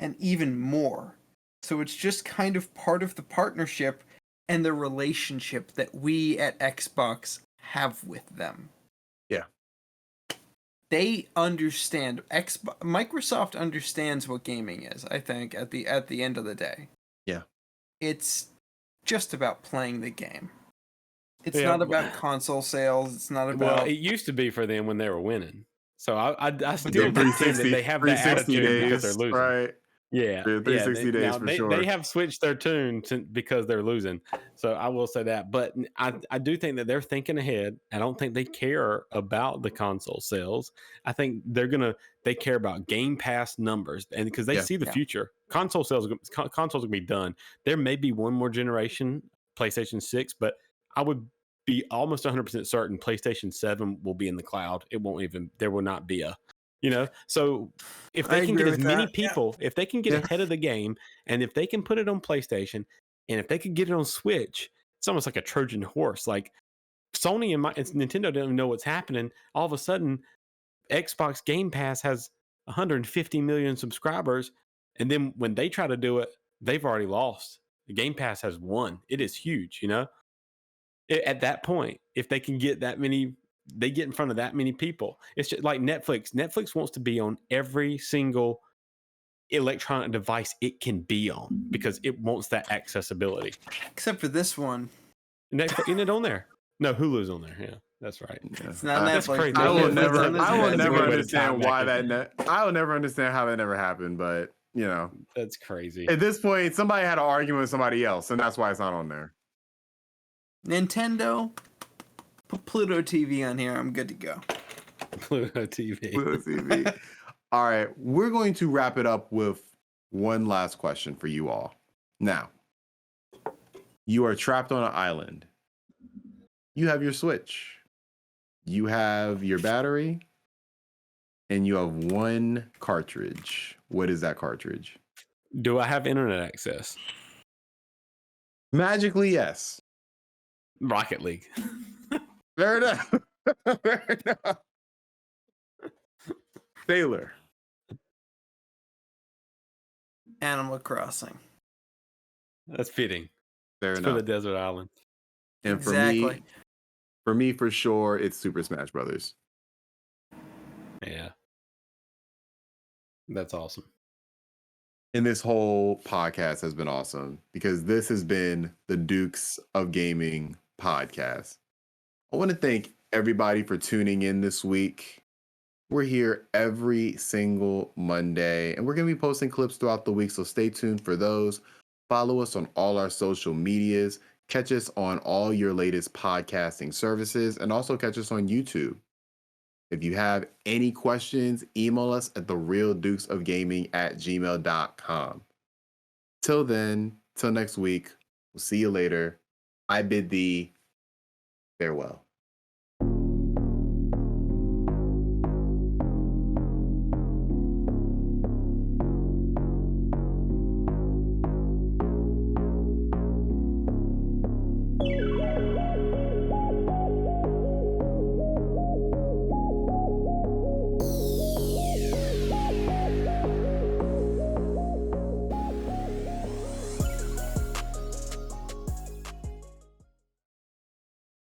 And even more. So it's just kind of part of the partnership and the relationship that we at Xbox have with them. Yeah. They understand. Microsoft understands what gaming is, I think, at the end of the day. Yeah. It's just about playing the game. It's not about console sales. It's not about. Well, it used to be for them when they were winning. So I still The contend that they have that 360 attitude because they're days, losing. right? Yeah, Yeah, 360 days now for they sure. have switched their tune because they're losing. So I will say that, but I do think that they're thinking ahead. I don't think they care about the console sales. I think they care about Game Pass numbers, and because they see the future, consoles gonna be done. There may be one more generation, PlayStation 6, but I would be almost 100% certain PlayStation 7 will be in the cloud. There will not be so if they can get as many people, if they can get ahead of the game, and if they can put it on PlayStation, and if they can get it on Switch, it's almost like a Trojan horse. Like Sony and Nintendo don't even know what's happening. All of a sudden, Xbox Game Pass has 150 million subscribers, and then when they try to do it, they've already lost. The Game Pass has won. It is huge, At that point, if they can get that many, they get in front of that many people. It's just like Netflix. Netflix wants to be on every single electronic device it can be on because it wants that accessibility. Except for this one. Netflix, isn't it on there? No, Hulu's on there. Yeah, That's right. Yeah. It's not That's Netflix. crazy. No I will Netflix never. on this I will bad That's a never good boy. way to tie understand back why in. that. I will never understand how that never happened. But you know, That's crazy. at this point, somebody had an argument with somebody else, and that's why it's not on there. Nintendo, put Pluto TV on here. I'm good to go. Pluto TV. Pluto TV. All right, we're going to wrap it up with one last question for you all. Now, you are trapped on an island. You have your Switch. You have your battery. And you have one cartridge. What is that cartridge? Do I have internet access? Magically, yes. Rocket League. Fair enough. Fair enough. Taylor. Animal Crossing. That's fitting. Fair It's enough. for the desert island. And Exactly. for me, for sure, it's Super Smash Brothers. Yeah. That's awesome. And this whole podcast has been awesome because this has been the Dukes of Gaming podcast. I want to thank everybody for tuning in this week. We're here every single Monday, and we're going to be posting clips throughout the week, so stay tuned for those. Follow us on all our social medias. Catch us on all your latest podcasting services, and also catch us on YouTube. If you have any questions, email us at therealdukesofgaming@gmail.com. Till then, till next week, we'll see you later. I bid thee farewell.